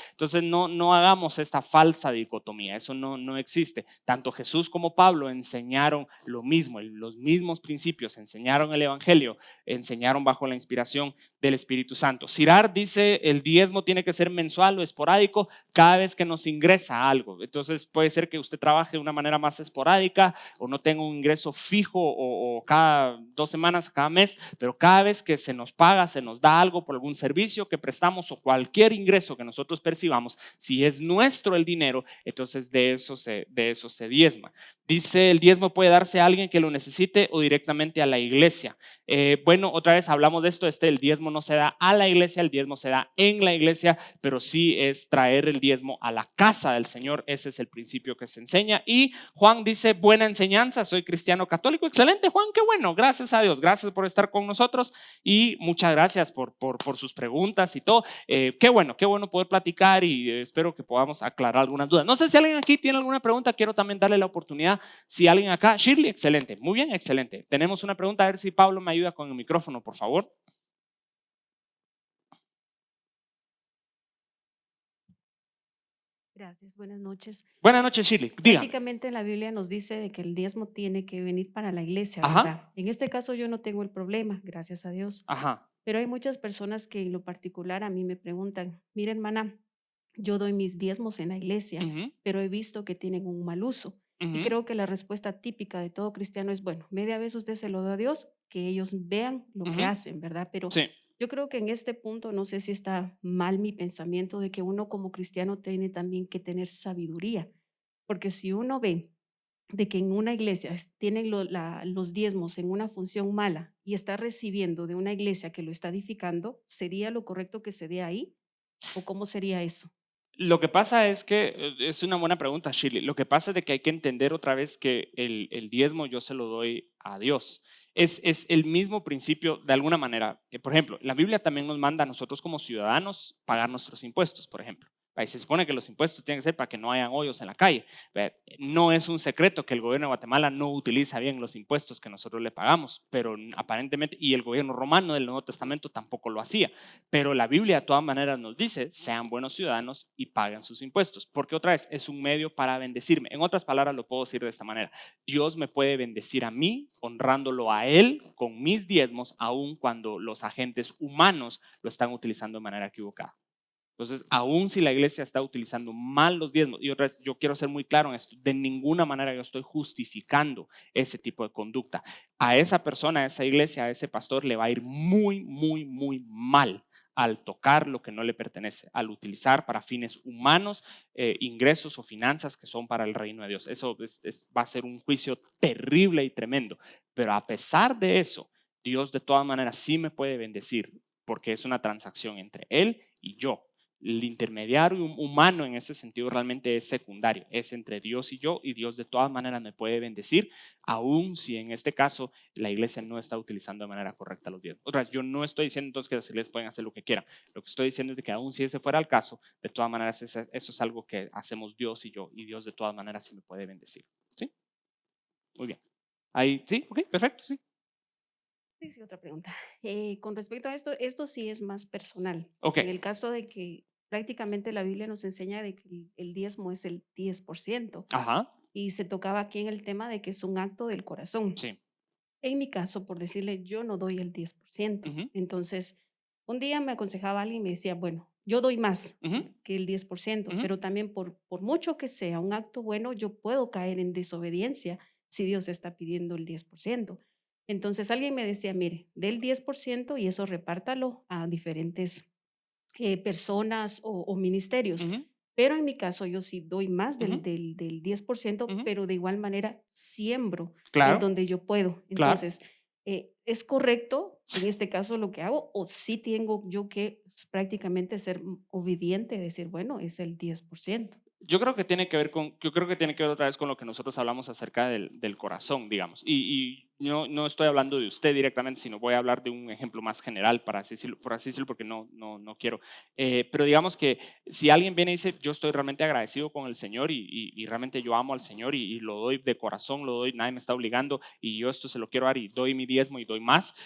no hagamos esta falsa dicotomía, eso no existe. Tanto Jesús como Pablo enseñaron lo mismo, los mismos principios, enseñaron el Evangelio, enseñaron bajo la inspiración del Espíritu Santo. Sirar dice, el diezmo tiene que ser mensual o esporádico cada vez que nos ingresa algo. Entonces puede ser que usted trabaje de una manera más esporádica o no tenga un ingreso fijo o cada 2 semanas, cada mes, pero cada vez que se nos paga, se nos da algo por algún servicio que prestamos o cualquier ingreso que nosotros percibamos, si es nuestro el dinero, entonces de eso se diezma. Dice, el diezmo puede darse a alguien que lo necesite o directamente a la iglesia. Bueno, otra vez hablamos de esto, el diezmo no se da a la iglesia, el diezmo se da en la iglesia, pero sí es traer el diezmo a la casa del Señor. Ese es el principio que se enseña. Y Juan dice, buena enseñanza, soy cristiano católico. Excelente, Juan, qué bueno, gracias a Dios, gracias por estar con nosotros y muchas gracias por sus preguntas y todo. Qué bueno poder platicar y espero que podamos aclarar algunas dudas. No sé si alguien aquí tiene alguna pregunta, quiero también darle la oportunidad. Si alguien acá, Shirley, excelente, muy bien, excelente. Tenemos una pregunta, a ver si Pablo me ayuda con el micrófono, por favor. Gracias, buenas noches. Buenas noches, Shirley, dígame. Prácticamente la Biblia nos dice de que el diezmo tiene que venir para la iglesia, Ajá. ¿verdad? En este caso yo no tengo el problema, gracias a Dios. Ajá. Pero hay muchas personas que en lo particular a mí me preguntan, mira hermana, yo doy mis diezmos en la iglesia, pero he visto que tienen un mal uso. Y creo que la respuesta típica de todo cristiano es, bueno, media vez usted se lo da a Dios, que ellos vean lo que hacen, ¿verdad? Pero Sí. yo creo que en este punto, no sé si está mal mi pensamiento de que uno como cristiano tiene también que tener sabiduría, porque si uno ve de que en una iglesia tienen los diezmos en una función mala y está recibiendo de una iglesia que lo está edificando, ¿sería lo correcto que se dé ahí? ¿O cómo sería eso? Lo que pasa es que, es una buena pregunta, Shirley. Lo que pasa es de que hay que entender otra vez que el diezmo yo se lo doy a Dios. Es el mismo principio de alguna manera. Por ejemplo, la Biblia también nos manda a nosotros como ciudadanos pagar nuestros impuestos, por ejemplo. Ahí se supone que los impuestos tienen que ser para que no hayan hoyos en la calle. No es un secreto que el gobierno de Guatemala no utiliza bien los impuestos que nosotros le pagamos, pero aparentemente, y el gobierno romano del Nuevo Testamento tampoco lo hacía. Pero la Biblia de todas maneras nos dice, sean buenos ciudadanos y paguen sus impuestos, porque otra vez es un medio para bendecirme. En otras palabras lo puedo decir de esta manera: Dios me puede bendecir a mí honrándolo a Él con mis diezmos, aun cuando los agentes humanos lo están utilizando de manera equivocada. Entonces, aun si la iglesia está utilizando mal los diezmos, y otra vez yo quiero ser muy claro en esto, de ninguna manera yo estoy justificando ese tipo de conducta. A esa persona, a esa iglesia, a ese pastor le va a ir muy, muy, muy mal al tocar lo que no le pertenece, al utilizar para fines humanos ingresos o finanzas que son para el reino de Dios. Eso va a ser un juicio terrible y tremendo. Pero a pesar de eso, Dios de todas maneras sí me puede bendecir, porque es una transacción entre Él y yo. El intermediario humano en ese sentido realmente es secundario, es entre Dios y yo, y Dios de todas maneras me puede bendecir, aun si en este caso la iglesia no está utilizando de manera correcta los diezmos. Otra vez, yo no estoy diciendo entonces que las iglesias pueden hacer lo que quieran. Lo que estoy diciendo es de que aun si ese fuera el caso, de todas maneras eso es algo que hacemos Dios y yo, y Dios de todas maneras sí me puede bendecir. ¿Sí? Muy bien. Ahí, sí, ok, perfecto, sí. Sí, sí, otra pregunta. Con respecto a esto sí es más personal. Ok, En el caso de que prácticamente la Biblia nos enseña de que el diezmo es el 10% ajá, y se tocaba aquí en el tema de que es un acto del corazón. sí. En mi caso, por decirle, yo no doy el 10%. Ujú, Entonces, un día me aconsejaba alguien y me decía, bueno, yo doy más ujú, que el 10%, ujú. pero también por mucho que sea un acto bueno, yo puedo caer en desobediencia si Dios está pidiendo el 10%. Entonces, alguien me decía, mire, del 10% y eso repártalo a diferentes personas o ministerios. Ujú, Pero en mi caso, yo sí doy más ujú, del 10%, ujú. pero de igual manera siembro en Claro, donde yo puedo. claro. Entonces, ¿es correcto en este caso lo que hago o sí tengo yo que prácticamente ser obediente y decir, bueno, es el 10%? Yo creo que tiene que ver yo creo que tiene que ver otra vez con lo que nosotros hablamos acerca del corazón, digamos. Y no estoy hablando de usted directamente, sino voy a hablar de un ejemplo más general, por así decirlo, porque no quiero. Pero digamos que si alguien viene y dice, yo estoy realmente agradecido con el Señor y realmente yo amo al Señor y lo doy de corazón, lo doy, nadie me está obligando y yo esto se lo quiero dar y doy mi diezmo y doy más,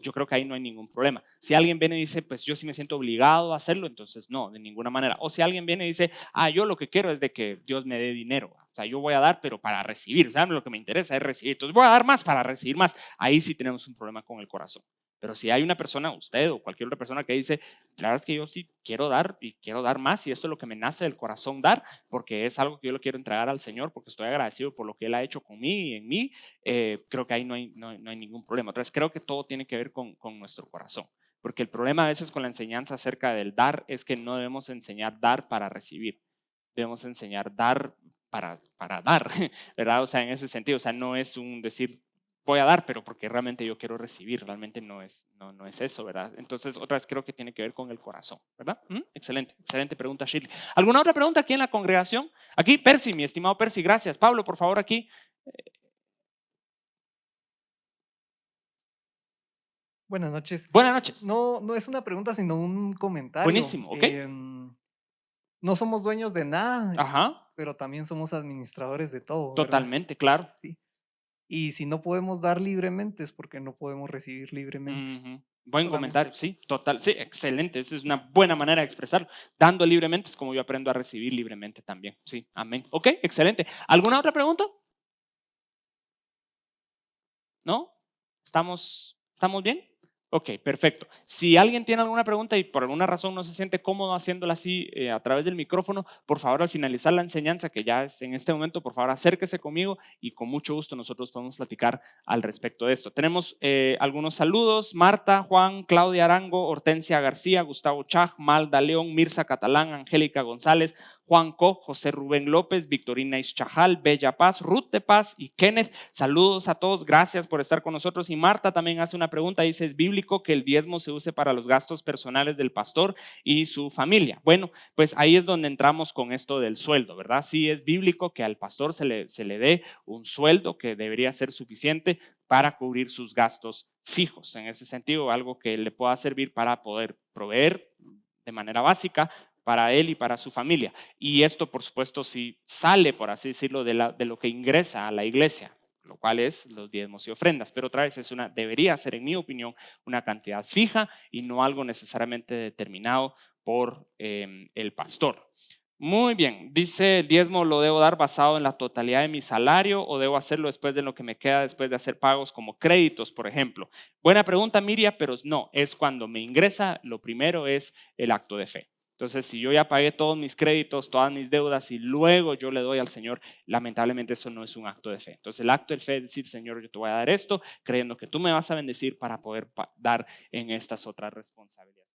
yo creo que ahí no hay ningún problema. Si alguien viene y dice, pues yo sí me siento obligado a hacerlo, entonces no, de ninguna manera. O si alguien viene y dice, yo lo que quiero es de que Dios me dé dinero. O sea, yo voy a dar, pero para recibir. ¿Saben? Lo que me interesa es recibir. Entonces voy a dar más para recibir más. Ahí sí tenemos un problema con el corazón. Pero si hay una persona, usted o cualquier otra persona que dice, la verdad es que yo sí quiero dar y quiero dar más y esto es lo que me nace del corazón dar, porque es algo que yo lo quiero entregar al Señor, porque estoy agradecido por lo que Él ha hecho conmigo y en mí, creo que ahí no hay ningún problema. Entonces creo que todo tiene que ver con nuestro corazón. Porque el problema a veces con la enseñanza acerca del dar es que no debemos enseñar dar para recibir, debemos enseñar dar para dar, ¿verdad? O sea, en ese sentido, o sea, no es un decir voy a dar, pero porque realmente yo quiero recibir, realmente no es eso, ¿verdad? Entonces, otra vez creo que tiene que ver con el corazón, ¿verdad? Excelente, excelente pregunta, Shirley. ¿Alguna otra pregunta aquí en la congregación? Aquí, Percy, mi estimado Percy, gracias. Pablo, por favor, aquí. Buenas noches. Buenas noches. No es una pregunta, sino un comentario. Buenísimo, ¿ok? No somos dueños de nada, Ajá, pero también somos administradores de todo, ¿verdad? totalmente, claro. Sí. Y si no podemos dar libremente es porque no podemos recibir libremente. Ujú. Buen Solamente. comentario, sí, total, sí, excelente. Esa es una buena manera de expresarlo. Dando libremente es como yo aprendo a recibir libremente también. Sí, amén. Ok, excelente. ¿Alguna otra pregunta? ¿No? ¿Estamos bien? Ok, perfecto. Si alguien tiene alguna pregunta y por alguna razón no se siente cómodo haciéndola así a través del micrófono, por favor, al finalizar la enseñanza, que ya es en este momento, por favor, acérquese conmigo y con mucho gusto nosotros podemos platicar al respecto de esto. Tenemos algunos saludos: Marta, Juan, Claudia Arango, Hortensia García, Gustavo Chaj, Malda León, Mirza Catalán, Angélica González, Juan Koch, José Rubén López, Victorina Ischajal, Bella Paz, Ruth de Paz y Kenneth. Saludos a todos, gracias por estar con nosotros. Y Marta también hace una pregunta, dice: ¿es bíblico que el diezmo se use para los gastos personales del pastor y su familia? Bueno, pues ahí es donde entramos con esto del sueldo, ¿verdad? Sí es bíblico que al pastor se le dé un sueldo que debería ser suficiente para cubrir sus gastos fijos. En ese sentido, algo que le pueda servir para poder proveer de manera básica para él y para su familia. Y esto, por supuesto, sí sale, por así decirlo, de lo que ingresa a la iglesia, lo cual es los diezmos y ofrendas. Pero otra vez debería ser, en mi opinión, una cantidad fija y no algo necesariamente determinado por el pastor. Muy bien, dice: ¿el diezmo lo debo dar basado en la totalidad de mi salario o debo hacerlo después de lo que me queda después de hacer pagos como créditos, por ejemplo? Buena pregunta, Miriam, pero no, es cuando me ingresa, lo primero es el acto de fe. Entonces, si yo ya pagué todos mis créditos, todas mis deudas y luego yo le doy al Señor, lamentablemente eso no es un acto de fe. Entonces, el acto de fe es decir: Señor, yo te voy a dar esto, creyendo que tú me vas a bendecir para poder dar en estas otras responsabilidades.